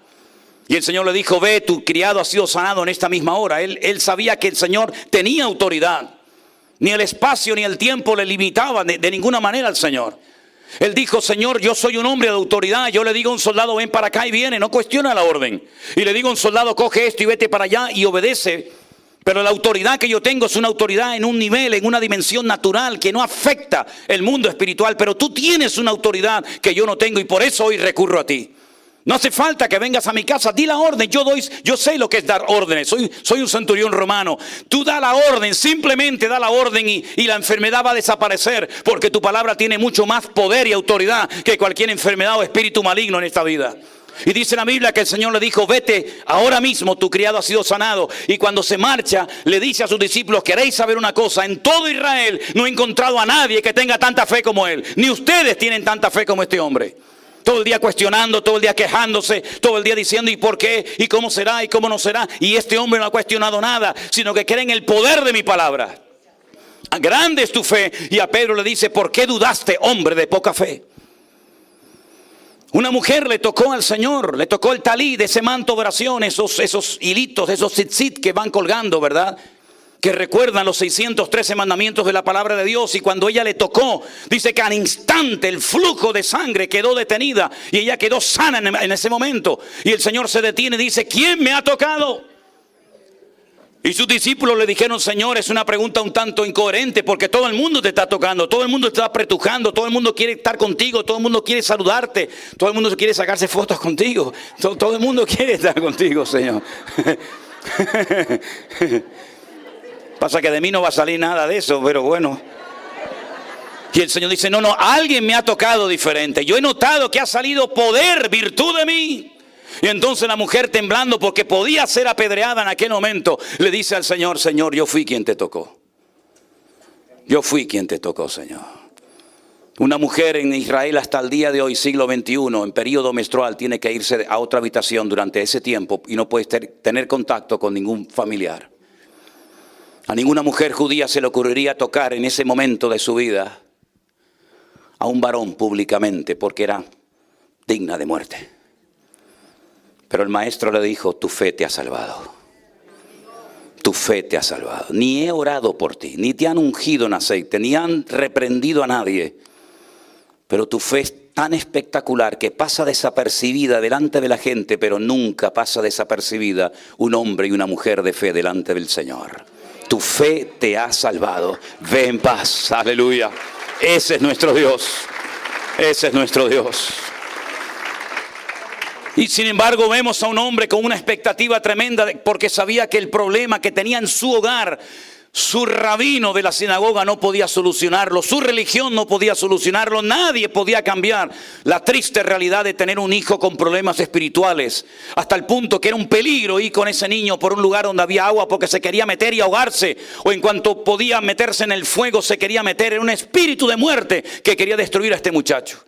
Y el Señor le dijo, ve, tu criado ha sido sanado en esta misma hora. Él sabía que el Señor tenía autoridad. Ni el espacio ni el tiempo le limitaban de ninguna manera al Señor. Él dijo, Señor, yo soy un hombre de autoridad. Yo le digo a un soldado, ven para acá y viene. No cuestiona la orden. Y le digo a un soldado, coge esto y vete para allá y obedece. Pero la autoridad que yo tengo es una autoridad en un nivel, en una dimensión natural que no afecta el mundo espiritual. Pero tú tienes una autoridad que yo no tengo y por eso hoy recurro a ti. No hace falta que vengas a mi casa, di la orden, yo sé lo que es dar órdenes, soy un centurión romano. Tú da la orden, simplemente da la orden y la enfermedad va a desaparecer, porque tu palabra tiene mucho más poder y autoridad que cualquier enfermedad o espíritu maligno en esta vida. Y dice la Biblia que el Señor le dijo, vete, ahora mismo tu criado ha sido sanado. Y cuando se marcha, le dice a sus discípulos, queréis saber una cosa, en todo Israel no he encontrado a nadie que tenga tanta fe como él, ni ustedes tienen tanta fe como este hombre. Todo el día cuestionando, todo el día quejándose, todo el día diciendo ¿y por qué? ¿Y cómo será? ¿Y cómo no será? Y este hombre no ha cuestionado nada, sino que cree en el poder de mi palabra. Grande es tu fe. Y a Pedro le dice, ¿por qué dudaste, hombre de poca fe? Una mujer le tocó al Señor, le tocó el talí de ese manto de oración, esos hilitos, esos tzitzit que van colgando, ¿verdad? Que recuerdan los 613 mandamientos de la palabra de Dios. Y cuando ella le tocó, dice que al instante el flujo de sangre quedó detenida y ella quedó sana en ese momento. Y el Señor se detiene y dice, ¿quién me ha tocado? Y sus discípulos le dijeron, Señor, es una pregunta un tanto incoherente, porque todo el mundo te está tocando, todo el mundo te está apretujando, todo el mundo quiere estar contigo, todo el mundo quiere saludarte, todo el mundo quiere sacarse fotos contigo, todo el mundo quiere estar contigo, Señor. Pasa que de mí no va a salir nada de eso, pero bueno. Y el Señor dice, no, alguien me ha tocado diferente. Yo he notado que ha salido poder, virtud de mí. Y entonces la mujer, temblando porque podía ser apedreada en aquel momento, le dice al Señor, Señor, yo fui quien te tocó. Yo fui quien te tocó, Señor. Una mujer en Israel hasta el día de hoy, siglo XXI, en periodo menstrual, tiene que irse a otra habitación durante ese tiempo y no puede tener contacto con ningún familiar. A ninguna mujer judía se le ocurriría tocar en ese momento de su vida a un varón públicamente porque era digna de muerte. Pero el maestro le dijo, tu fe te ha salvado. Tu fe te ha salvado. Ni he orado por ti, ni te han ungido en aceite, ni han reprendido a nadie. Pero tu fe es tan espectacular que pasa desapercibida delante de la gente, pero nunca pasa desapercibida un hombre y una mujer de fe delante del Señor. Tu fe te ha salvado. Ve en paz. Aleluya. Ese es nuestro Dios. Ese es nuestro Dios. Y sin embargo vemos a un hombre con una expectativa tremenda porque sabía que el problema que tenía en su hogar Su rabino de la sinagoga no podía solucionarlo, su religión no podía solucionarlo, nadie podía cambiar la triste realidad de tener un hijo con problemas espirituales, hasta el punto que era un peligro ir con ese niño por un lugar donde había agua porque se quería meter y ahogarse, o en cuanto podía meterse en el fuego se quería meter. Era un espíritu de muerte que quería destruir a este muchacho.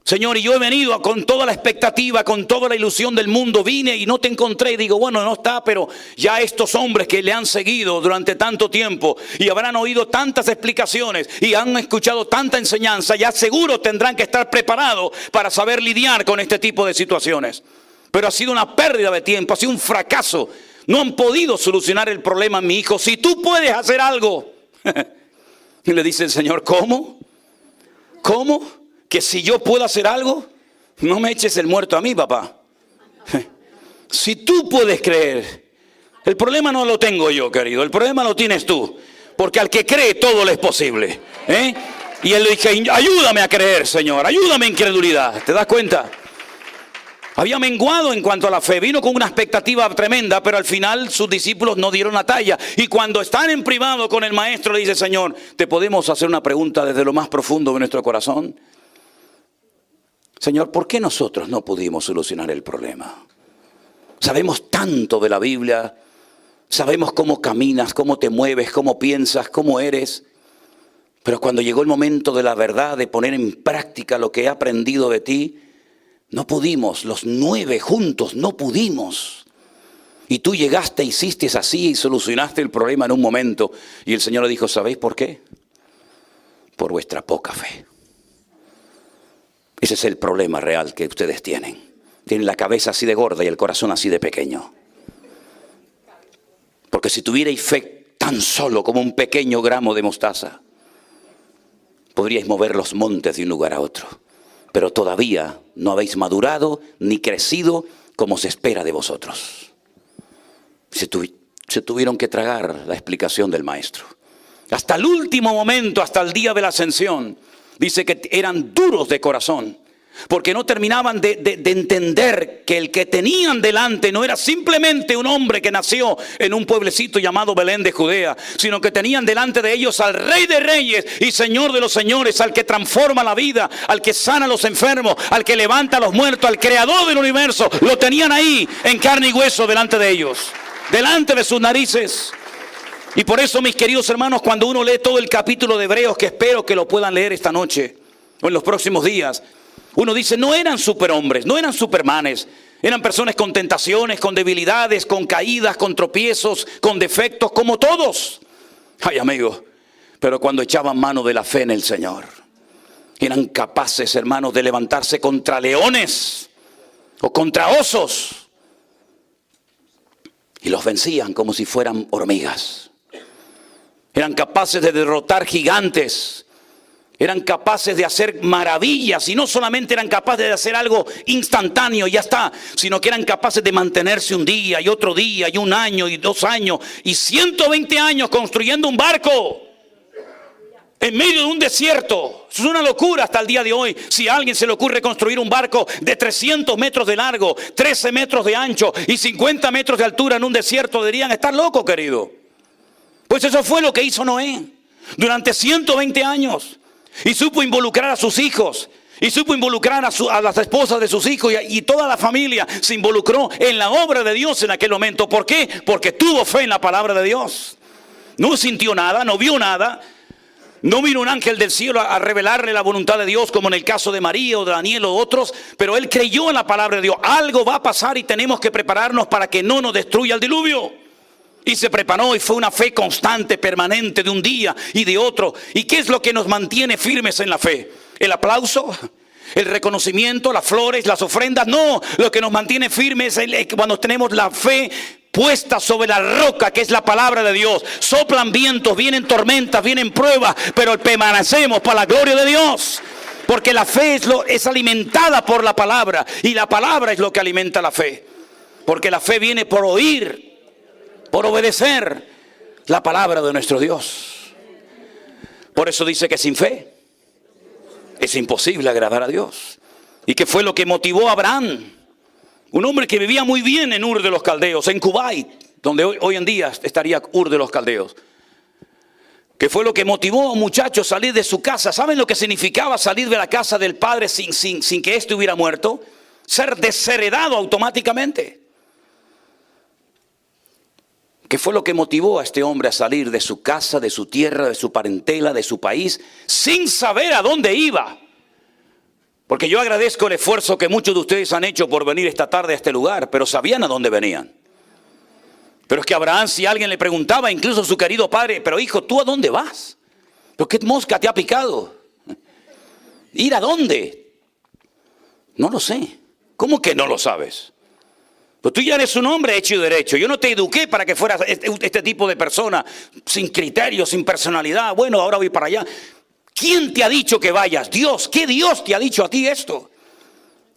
Señor, y yo he venido con toda la expectativa, con toda la ilusión del mundo. Vine y no te encontré y digo, bueno, no está, pero ya estos hombres que le han seguido durante tanto tiempo y habrán oído tantas explicaciones y han escuchado tanta enseñanza, ya seguro tendrán que estar preparados para saber lidiar con este tipo de situaciones. Pero ha sido una pérdida de tiempo, ha sido un fracaso. No han podido solucionar el problema, mi hijo. Si tú puedes hacer algo. Y le dice el Señor, ¿cómo? ¿Cómo? Que si yo puedo hacer algo, no me eches el muerto a mí, papá. Si tú puedes creer, el problema no lo tengo yo, querido, el problema lo tienes tú. Porque al que cree todo le es posible. Y él le dice, ayúdame a creer, Señor, ayúdame en incredulidad. ¿Te das cuenta? Había menguado en cuanto a la fe, vino con una expectativa tremenda, pero al final sus discípulos no dieron la talla. Y cuando están en privado con el maestro, le dice, Señor, ¿te podemos hacer una pregunta desde lo más profundo de nuestro corazón? Señor, ¿por qué nosotros no pudimos solucionar el problema? Sabemos tanto de la Biblia, sabemos cómo caminas, cómo te mueves, cómo piensas, cómo eres. Pero cuando llegó el momento de la verdad, de poner en práctica lo que he aprendido de ti, no pudimos, los 9 juntos no pudimos. Y tú llegaste, hiciste así y solucionaste el problema en un momento. Y el Señor le dijo, ¿sabéis por qué? Por vuestra poca fe. Ese es el problema real que ustedes tienen. Tienen la cabeza así de gorda y el corazón así de pequeño. Porque si tuvierais fe tan solo como un pequeño gramo de mostaza, podríais mover los montes de un lugar a otro. Pero todavía no habéis madurado ni crecido como se espera de vosotros. Se tuvieron que tragar la explicación del maestro. Hasta el último momento, hasta el día de la ascensión. Dice que eran duros de corazón, porque no terminaban de entender que el que tenían delante no era simplemente un hombre que nació en un pueblecito llamado Belén de Judea, sino que tenían delante de ellos al Rey de Reyes y Señor de los Señores, al que transforma la vida, al que sana a los enfermos, al que levanta a los muertos, al creador del universo. Lo tenían ahí en carne y hueso delante de ellos, delante de sus narices. Y por eso, mis queridos hermanos, cuando uno lee todo el capítulo de Hebreos, que espero que lo puedan leer esta noche o en los próximos días, uno dice, no eran superhombres, no eran supermanes, eran personas con tentaciones, con debilidades, con caídas, con tropiezos, con defectos, como todos. Ay, amigo, pero cuando echaban mano de la fe en el Señor, eran capaces, hermanos, de levantarse contra leones o contra osos y los vencían como si fueran hormigas. Eran capaces de derrotar gigantes. Eran capaces de hacer maravillas. Y no solamente eran capaces de hacer algo instantáneo y ya está. Sino que eran capaces de mantenerse un día y otro día y un año y 2 años. Y 120 años construyendo un barco. En medio de un desierto. Eso es una locura hasta el día de hoy. Si a alguien se le ocurre construir un barco de 300 metros de largo, 13 metros de ancho y 50 metros de altura en un desierto, dirían, estar loco, querido. Pues eso fue lo que hizo Noé durante 120 años. Y supo involucrar a sus hijos. Y supo involucrar a las esposas de sus hijos. Y toda la familia se involucró en la obra de Dios en aquel momento. ¿Por qué? Porque tuvo fe en la palabra de Dios. No sintió nada, no vio nada. No vino un ángel del cielo a revelarle la voluntad de Dios, como en el caso de María o de Daniel o otros. Pero él creyó en la palabra de Dios. Algo va a pasar y tenemos que prepararnos para que no nos destruya el diluvio. Y se preparó y fue una fe constante, permanente, de un día y de otro. ¿Y qué es lo que nos mantiene firmes en la fe? ¿El aplauso? ¿El reconocimiento? ¿Las flores? ¿Las ofrendas? No, lo que nos mantiene firmes es cuando tenemos la fe puesta sobre la roca, que es la palabra de Dios. Soplan vientos, vienen tormentas, vienen pruebas, pero permanecemos para la gloria de Dios. Porque la fe es alimentada por la palabra, y la palabra es lo que alimenta la fe. Porque la fe viene por oír, por obedecer la palabra de nuestro Dios. Por eso dice que sin fe es imposible agradar a Dios. ¿Y qué fue lo que motivó a Abraham? Un hombre que vivía muy bien en Ur de los Caldeos, en Kuwait, donde hoy en día estaría Ur de los Caldeos. que fue lo que motivó a un muchacho a salir de su casa. ¿Saben lo que significaba salir de la casa del padre sin que éste hubiera muerto? Ser desheredado automáticamente. ¿Qué fue lo que motivó a este hombre a salir de su casa, de su tierra, de su parentela, de su país, sin saber a dónde iba? Porque yo agradezco el esfuerzo que muchos de ustedes han hecho por venir esta tarde a este lugar, pero sabían a dónde venían. Pero es que Abraham, si alguien le preguntaba, incluso a su querido padre, pero hijo, ¿tú a dónde vas? ¿Pero qué mosca te ha picado? ¿Ir a dónde? No lo sé. ¿Cómo que no lo sabes? Pues tú ya eres un hombre hecho y derecho. Yo no te eduqué para que fueras este tipo de persona, sin criterio, sin personalidad. Bueno, ahora voy para allá. ¿Quién te ha dicho que vayas? Dios. ¿Qué Dios te ha dicho a ti esto?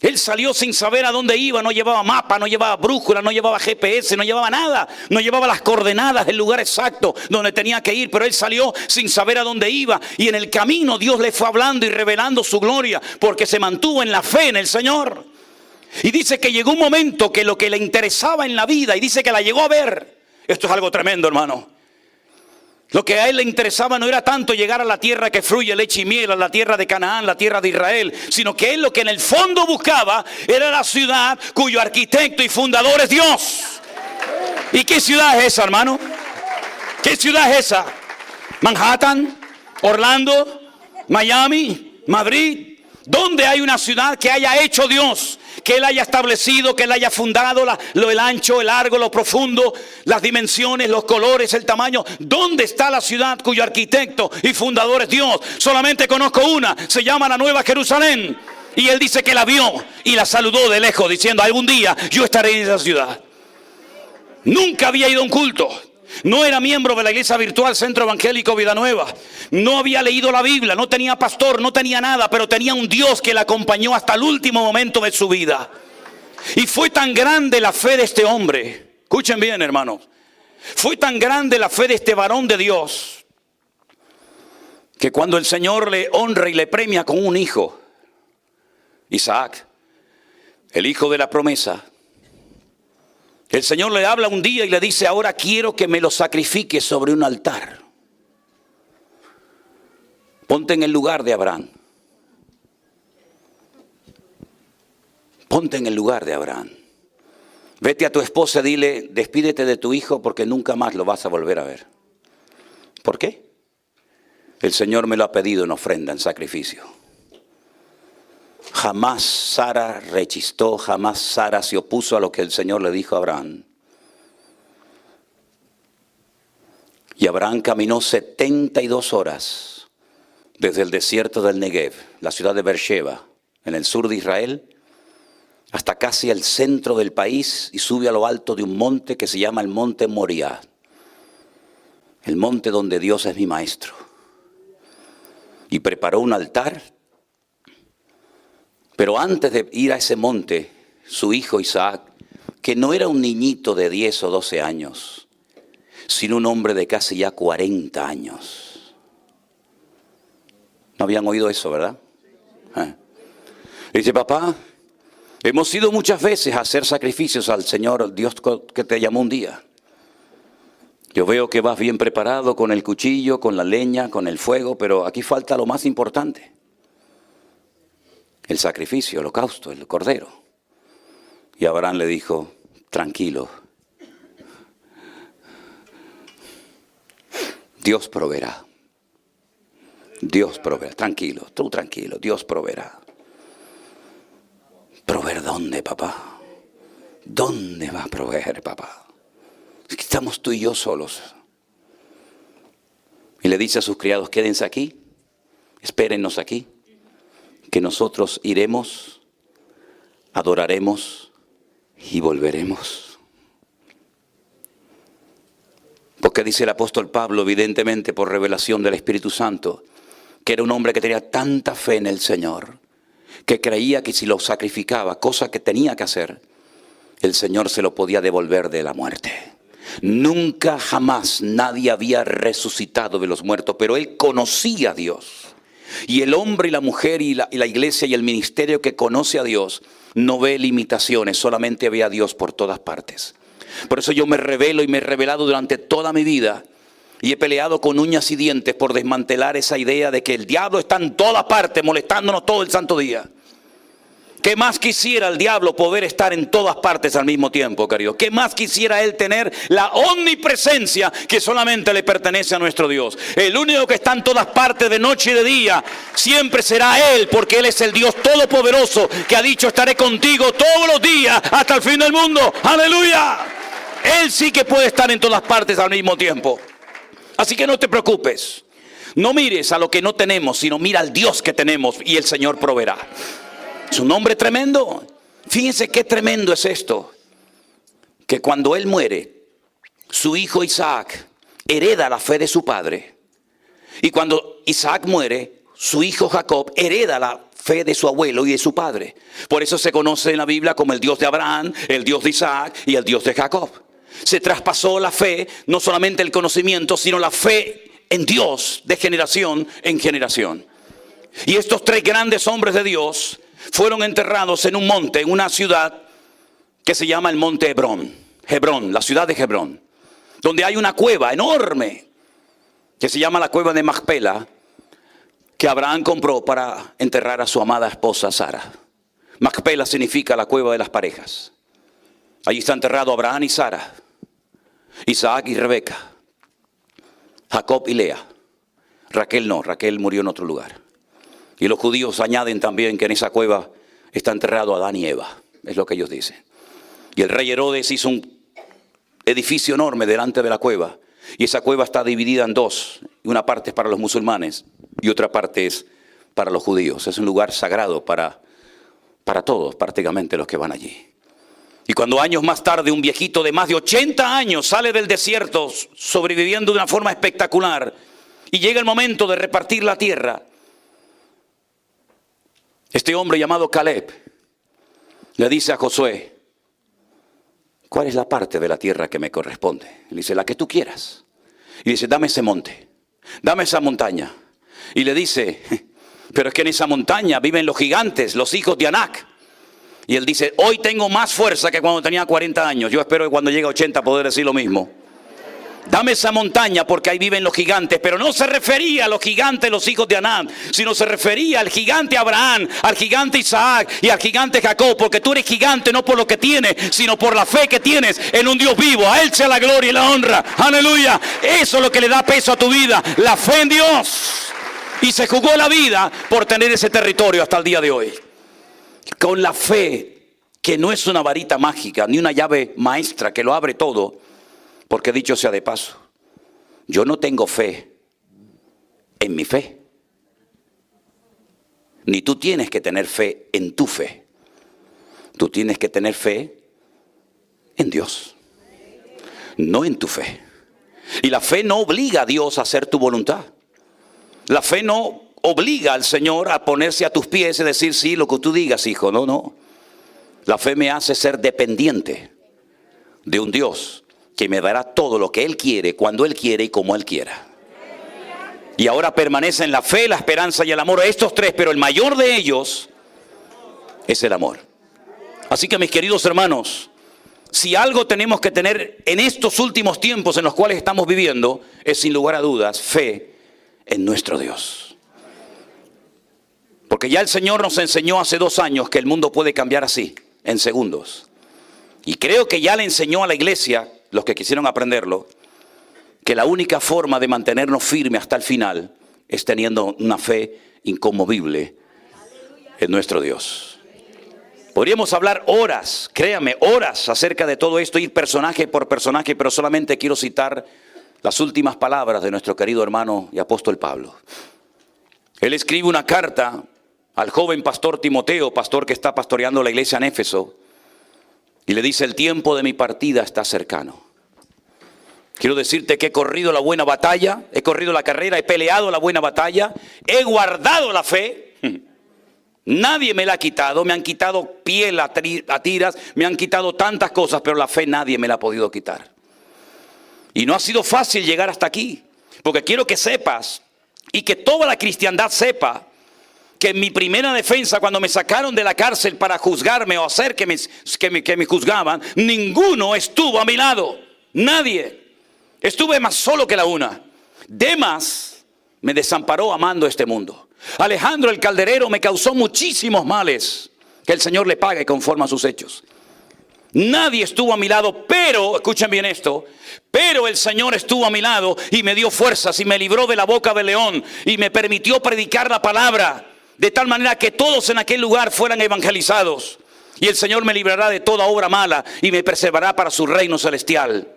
Él salió sin saber a dónde iba, no llevaba mapa, no llevaba brújula, no llevaba GPS, no llevaba nada. No llevaba las coordenadas del lugar exacto donde tenía que ir, pero él salió sin saber a dónde iba. Y en el camino Dios le fue hablando y revelando su gloria, porque se mantuvo en la fe en el Señor. Y dice que llegó un momento que lo que le interesaba en la vida, y dice que la llegó a ver. Esto es algo tremendo, hermano. Lo que a él le interesaba no era tanto llegar a la tierra que fluye leche y miel, a la tierra de Canaán, la tierra de Israel, sino que él lo que en el fondo buscaba era la ciudad cuyo arquitecto y fundador es Dios. ¿Y qué ciudad es esa, hermano? ¿Qué ciudad es esa? ¿Manhattan? ¿Orlando? ¿Miami? ¿Madrid? ¿Dónde hay una ciudad que haya hecho Dios? Que Él haya establecido, que Él haya fundado el ancho, el largo, lo profundo, las dimensiones, los colores, el tamaño. ¿Dónde está la ciudad cuyo arquitecto y fundador es Dios? Solamente conozco una, se llama la Nueva Jerusalén. Y Él dice que la vio y la saludó de lejos, diciendo, algún día yo estaré en esa ciudad. Nunca había ido a un culto. No era miembro de la iglesia virtual Centro Evangélico Vida Nueva. No había leído la Biblia, no tenía pastor, no tenía nada, pero tenía un Dios que le acompañó hasta el último momento de su vida. Y fue tan grande la fe de este hombre. Escuchen bien, hermanos. Fue tan grande la fe de este varón de Dios, que cuando el Señor le honra y le premia con un hijo, Isaac, el hijo de la promesa, el Señor le habla un día y le dice, ahora quiero que me lo sacrifiques sobre un altar. Ponte en el lugar de Abraham. Ponte en el lugar de Abraham. Vete a tu esposa y dile, despídete de tu hijo porque nunca más lo vas a volver a ver. ¿Por qué? El Señor me lo ha pedido en ofrenda, en sacrificio. Jamás Sara rechistó, jamás Sara se opuso a lo que el Señor le dijo a Abraham. Y Abraham caminó 72 horas desde el desierto del Negev, la ciudad de Beersheba, en el sur de Israel, hasta casi el centro del país, y sube a lo alto de un monte que se llama el monte Moriah, el monte donde Dios es mi maestro. Y preparó un altar. Pero antes de ir a ese monte, su hijo Isaac, que no era un niñito de 10 o 12 años, sino un hombre de casi ya 40 años. ¿No habían oído eso, verdad? Dice, papá, hemos ido muchas veces a hacer sacrificios al Señor, Dios que te llamó un día. Yo veo que vas bien preparado con el cuchillo, con la leña, con el fuego, pero aquí falta lo más importante. El sacrificio, el holocausto, el cordero. Y Abraham le dijo, tranquilo. Dios proveerá. Dios proveerá. Tranquilo, tú tranquilo, Dios proveerá. ¿Proveer dónde, papá? ¿Dónde va a proveer, papá? Es que estamos tú y yo solos. Y le dice a sus criados, quédense aquí, espérennos aquí, que nosotros iremos, adoraremos y volveremos. Porque dice el apóstol Pablo, evidentemente por revelación del Espíritu Santo, que era un hombre que tenía tanta fe en el Señor, que creía que si lo sacrificaba, cosa que tenía que hacer, el Señor se lo podía devolver de la muerte. Nunca jamás nadie había resucitado de los muertos, pero él conocía a Dios. Y el hombre y la mujer y la iglesia y el ministerio que conoce a Dios no ve limitaciones, solamente ve a Dios por todas partes. Por eso yo me revelo y me he revelado durante toda mi vida Y he peleado con uñas y dientes por desmantelar esa idea de que el diablo está en todas partes molestándonos todo el santo día. ¿Qué más quisiera el diablo poder estar en todas partes al mismo tiempo, querido? ¿Qué más quisiera él tener la omnipresencia que solamente le pertenece a nuestro Dios? El único que está en todas partes de noche y de día siempre será Él, porque Él es el Dios todopoderoso que ha dicho: estaré contigo todos los días hasta el fin del mundo. ¡Aleluya! Él sí que puede estar en todas partes al mismo tiempo. Así que no te preocupes. No mires a lo que no tenemos, sino mira al Dios que tenemos y el Señor proveerá. Es un hombre tremendo. Fíjense qué tremendo es esto. Que cuando él muere, su hijo Isaac hereda la fe de su padre. Y cuando Isaac muere, su hijo Jacob hereda la fe de su abuelo y de su padre. Por eso se conoce en la Biblia como el Dios de Abraham, el Dios de Isaac y el Dios de Jacob. Se traspasó la fe, no solamente el conocimiento, sino la fe en Dios de generación en generación. Y estos tres grandes hombres de Dios fueron enterrados en un monte, en una ciudad que se llama el monte Hebrón. Hebrón, la ciudad de Hebrón, donde hay una cueva enorme que se llama la cueva de Macpela, que Abraham compró para enterrar a su amada esposa Sara. Macpela significa la cueva de las parejas. Allí está enterrado Abraham y Sara, Isaac y Rebeca, Jacob y Lea. Raquel no, Raquel murió en otro lugar. Y los judíos añaden también que en esa cueva está enterrado Adán y Eva. Es lo que ellos dicen. Y el rey Herodes hizo un edificio enorme delante de la cueva. Y esa cueva está dividida en dos. Una parte es para los musulmanes y otra parte es para los judíos. Es un lugar sagrado para todos, prácticamente los que van allí. Y cuando años más tarde un viejito de más de 80 años sale del desierto sobreviviendo de una forma espectacular y llega el momento de repartir la tierra, este hombre llamado Caleb le dice a Josué: ¿cuál es la parte de la tierra que me corresponde? Le dice: la que tú quieras. Y dice: dame ese monte, dame esa montaña. Y le dice: pero es que en esa montaña viven los gigantes, los hijos de Anac. Y él dice: hoy tengo más fuerza que cuando tenía 40 años. Yo espero que cuando llegue a 80 poder decir lo mismo. Dame esa montaña porque ahí viven los gigantes. Pero no se refería a los gigantes, los hijos de Anac, sino se refería al gigante Abraham, al gigante Isaac y al gigante Jacob. Porque tú eres gigante no por lo que tienes, sino por la fe que tienes en un Dios vivo. A Él sea la gloria y la honra. Aleluya. Eso es lo que le da peso a tu vida, la fe en Dios. Y se jugó la vida por tener ese territorio hasta el día de hoy. Con la fe, que no es una varita mágica, ni una llave maestra que lo abre todo. Porque dicho sea de paso, yo no tengo fe en mi fe. Ni tú tienes que tener fe en tu fe. Tú tienes que tener fe en Dios, no en tu fe. Y la fe no obliga a Dios a hacer tu voluntad. La fe no obliga al Señor a ponerse a tus pies y decir: sí, lo que tú digas, hijo. No, no. La fe me hace ser dependiente de un Dios que me dará todo lo que Él quiere, cuando Él quiere y como Él quiera. Y ahora permanece en la fe, la esperanza y el amor. Estos tres, pero el mayor de ellos es el amor. Así que, mis queridos hermanos, si algo tenemos que tener en estos últimos tiempos en los cuales estamos viviendo, es sin lugar a dudas fe en nuestro Dios. Porque ya el Señor nos enseñó hace 2 años que el mundo puede cambiar así, en segundos. Y creo que ya le enseñó a la iglesia, los que quisieron aprenderlo, que la única forma de mantenernos firmes hasta el final es teniendo una fe inconmovible en nuestro Dios. Podríamos hablar horas, créame, horas acerca de todo esto, ir personaje por personaje, pero solamente quiero citar las últimas palabras de nuestro querido hermano y apóstol Pablo. Él escribe una carta al joven pastor Timoteo, pastor que está pastoreando la iglesia en Éfeso, y le dice: el tiempo de mi partida está cercano. Quiero decirte que he corrido la buena batalla, he corrido la carrera, he peleado la buena batalla, he guardado la fe. Nadie me la ha quitado, me han quitado piel a tiras, me han quitado tantas cosas, pero la fe nadie me la ha podido quitar. Y no ha sido fácil llegar hasta aquí, porque quiero que sepas y que toda la cristiandad sepa que en mi primera defensa, cuando me sacaron de la cárcel para juzgarme o hacer que me juzgaban, ninguno estuvo a mi lado. Nadie. Estuve más solo que la una. Demas me desamparó amando este mundo. Alejandro el calderero me causó muchísimos males. Que el Señor le pague conforme a sus hechos. Nadie estuvo a mi lado, pero, escuchen bien esto, pero el Señor estuvo a mi lado y me dio fuerzas y me libró de la boca del león y me permitió predicar la palabra de tal manera que todos en aquel lugar fueran evangelizados. Y el Señor me librará de toda obra mala y me preservará para su reino celestial.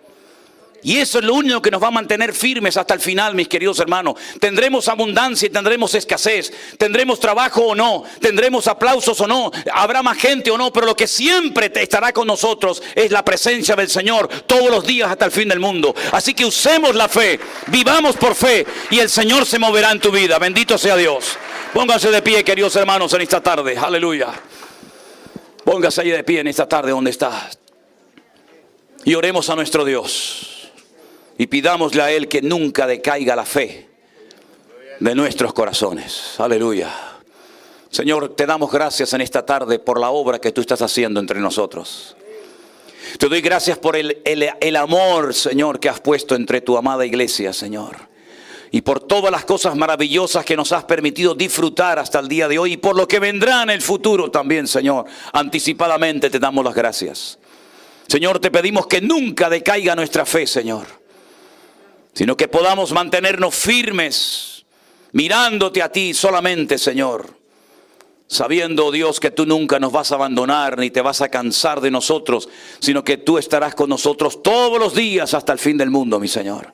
Y eso es lo único que nos va a mantener firmes hasta el final, mis queridos hermanos. Tendremos abundancia y tendremos escasez. Tendremos trabajo o no. Tendremos aplausos o no. Habrá más gente o no. Pero lo que siempre estará con nosotros es la presencia del Señor todos los días hasta el fin del mundo. Así que usemos la fe. Vivamos por fe. Y el Señor se moverá en tu vida. Bendito sea Dios. Pónganse de pie, queridos hermanos, en esta tarde. Aleluya. Póngase ahí de pie en esta tarde donde está. Y oremos a nuestro Dios. Y pidámosle a Él que nunca decaiga la fe de nuestros corazones. Aleluya. Señor, te damos gracias en esta tarde por la obra que tú estás haciendo entre nosotros. Te doy gracias por el amor, Señor, que has puesto entre tu amada iglesia, Señor. Y por todas las cosas maravillosas que nos has permitido disfrutar hasta el día de hoy. Y por lo que vendrá en el futuro también, Señor. Anticipadamente te damos las gracias. Señor, te pedimos que nunca decaiga nuestra fe, Señor. Sino que podamos mantenernos firmes, mirándote a ti solamente, Señor. Sabiendo, Dios, que tú nunca nos vas a abandonar, ni te vas a cansar de nosotros, sino que tú estarás con nosotros todos los días hasta el fin del mundo, mi Señor.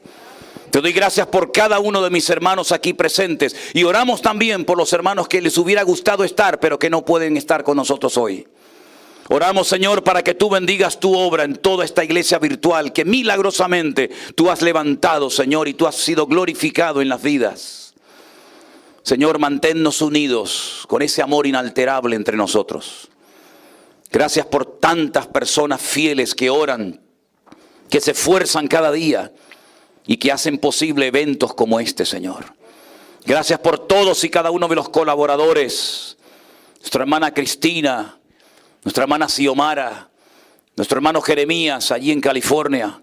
Te doy gracias por cada uno de mis hermanos aquí presentes. Y oramos también por los hermanos que les hubiera gustado estar, pero que no pueden estar con nosotros hoy. Oramos, Señor, para que tú bendigas tu obra en toda esta iglesia virtual que milagrosamente tú has levantado, Señor, y tú has sido glorificado en las vidas. Señor, manténnos unidos con ese amor inalterable entre nosotros. Gracias por tantas personas fieles que oran, que se esfuerzan cada día y que hacen posible eventos como este, Señor. Gracias por todos y cada uno de los colaboradores. Nuestra hermana Cristina, nuestra hermana Xiomara, nuestro hermano Jeremías allí en California.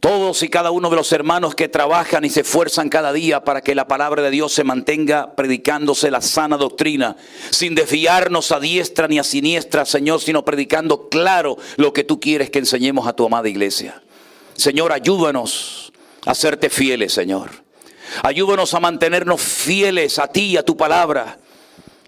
Todos y cada uno de los hermanos que trabajan y se esfuerzan cada día para que la palabra de Dios se mantenga predicándose la sana doctrina, sin desviarnos a diestra ni a siniestra, Señor, sino predicando claro lo que tú quieres que enseñemos a tu amada iglesia. Señor, ayúdanos a serte fieles, Señor. Ayúdanos a mantenernos fieles a ti y a tu palabra.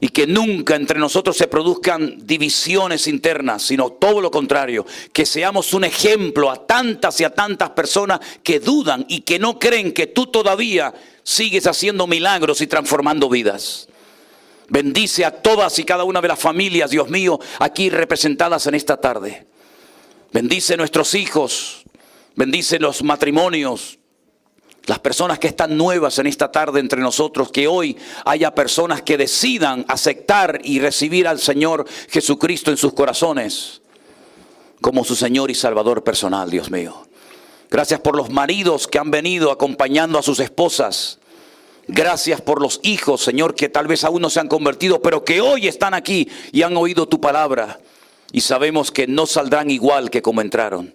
Y que nunca entre nosotros se produzcan divisiones internas, sino todo lo contrario. Que seamos un ejemplo a tantas y a tantas personas que dudan y que no creen que tú todavía sigues haciendo milagros y transformando vidas. Bendice a todas y cada una de las familias, Dios mío, aquí representadas en esta tarde. Bendice nuestros hijos, bendice los matrimonios. Las personas que están nuevas en esta tarde entre nosotros, que hoy haya personas que decidan aceptar y recibir al Señor Jesucristo en sus corazones como su Señor y Salvador personal, Dios mío. Gracias por los maridos que han venido acompañando a sus esposas. Gracias por los hijos, Señor, que tal vez aún no se han convertido, pero que hoy están aquí y han oído tu palabra. Y sabemos que no saldrán igual que como entraron.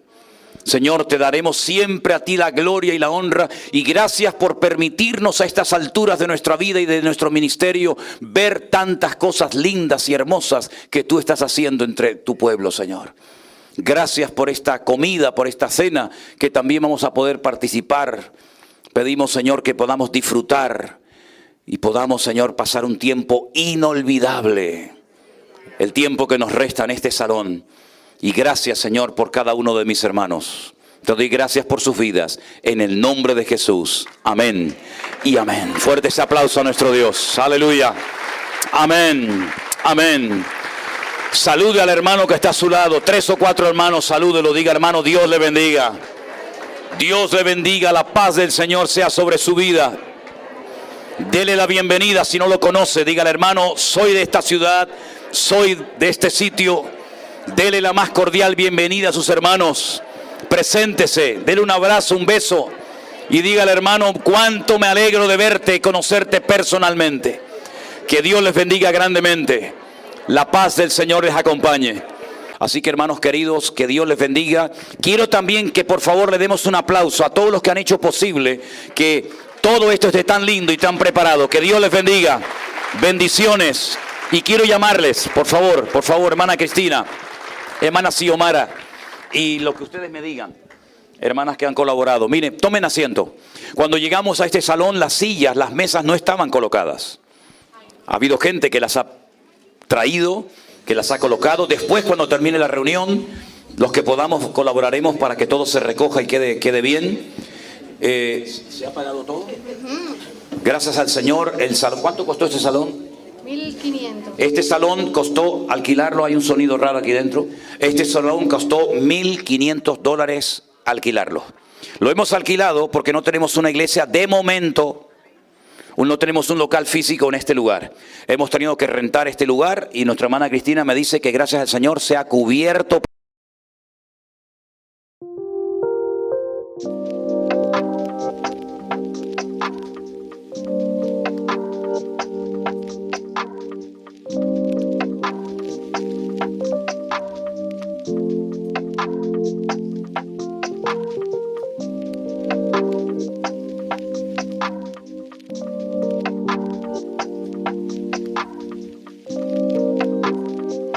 Señor, te daremos siempre a ti la gloria y la honra. Y gracias por permitirnos a estas alturas de nuestra vida y de nuestro ministerio ver tantas cosas lindas y hermosas que tú estás haciendo entre tu pueblo, Señor. Gracias por esta comida, por esta cena que también vamos a poder participar. Pedimos, Señor, que podamos disfrutar y podamos, Señor, pasar un tiempo inolvidable. El tiempo que nos resta en este salón. Y gracias, Señor, por cada uno de mis hermanos. Te doy gracias por sus vidas. En el nombre de Jesús. Amén y amén. Fuerte ese aplauso a nuestro Dios. Aleluya. Amén. Amén. Salude al hermano que está a su lado. 3 o 4 hermanos, salúdelo. Diga, hermano, Dios le bendiga. Dios le bendiga. La paz del Señor sea sobre su vida. Dele la bienvenida si no lo conoce. Dígale, hermano, soy de esta ciudad. Soy de este sitio. Dele la más cordial bienvenida a sus hermanos. Preséntese, dele un abrazo, un beso. Y dígale, hermano, cuánto me alegro de verte y conocerte personalmente. Que Dios les bendiga grandemente. La paz del Señor les acompañe. Así que hermanos queridos, que Dios les bendiga. Quiero también que por favor le demos un aplauso a todos los que han hecho posible que todo esto esté tan lindo y tan preparado. Que Dios les bendiga. Bendiciones. Y quiero llamarles, por favor, hermana Cristina, hermana Xiomara, y lo que ustedes me digan, hermanas que han colaborado. Miren, tomen asiento. Cuando llegamos a este salón, las sillas, las mesas no estaban colocadas. Ha habido gente que las ha traído, que las ha colocado. Después, cuando termine la reunión, los que podamos colaboraremos para que todo se recoja y quede bien. ¿Se ha pagado todo? Gracias al Señor. El salón, ¿cuánto costó este salón? 1.500. Este salón costó, alquilarlo, hay un sonido raro aquí dentro. Este salón costó $1.500 alquilarlo. Lo hemos alquilado porque no tenemos una iglesia de momento. No tenemos un local físico en este lugar. Hemos tenido que rentar este lugar y nuestra hermana Cristina me dice que gracias al Señor se ha cubierto.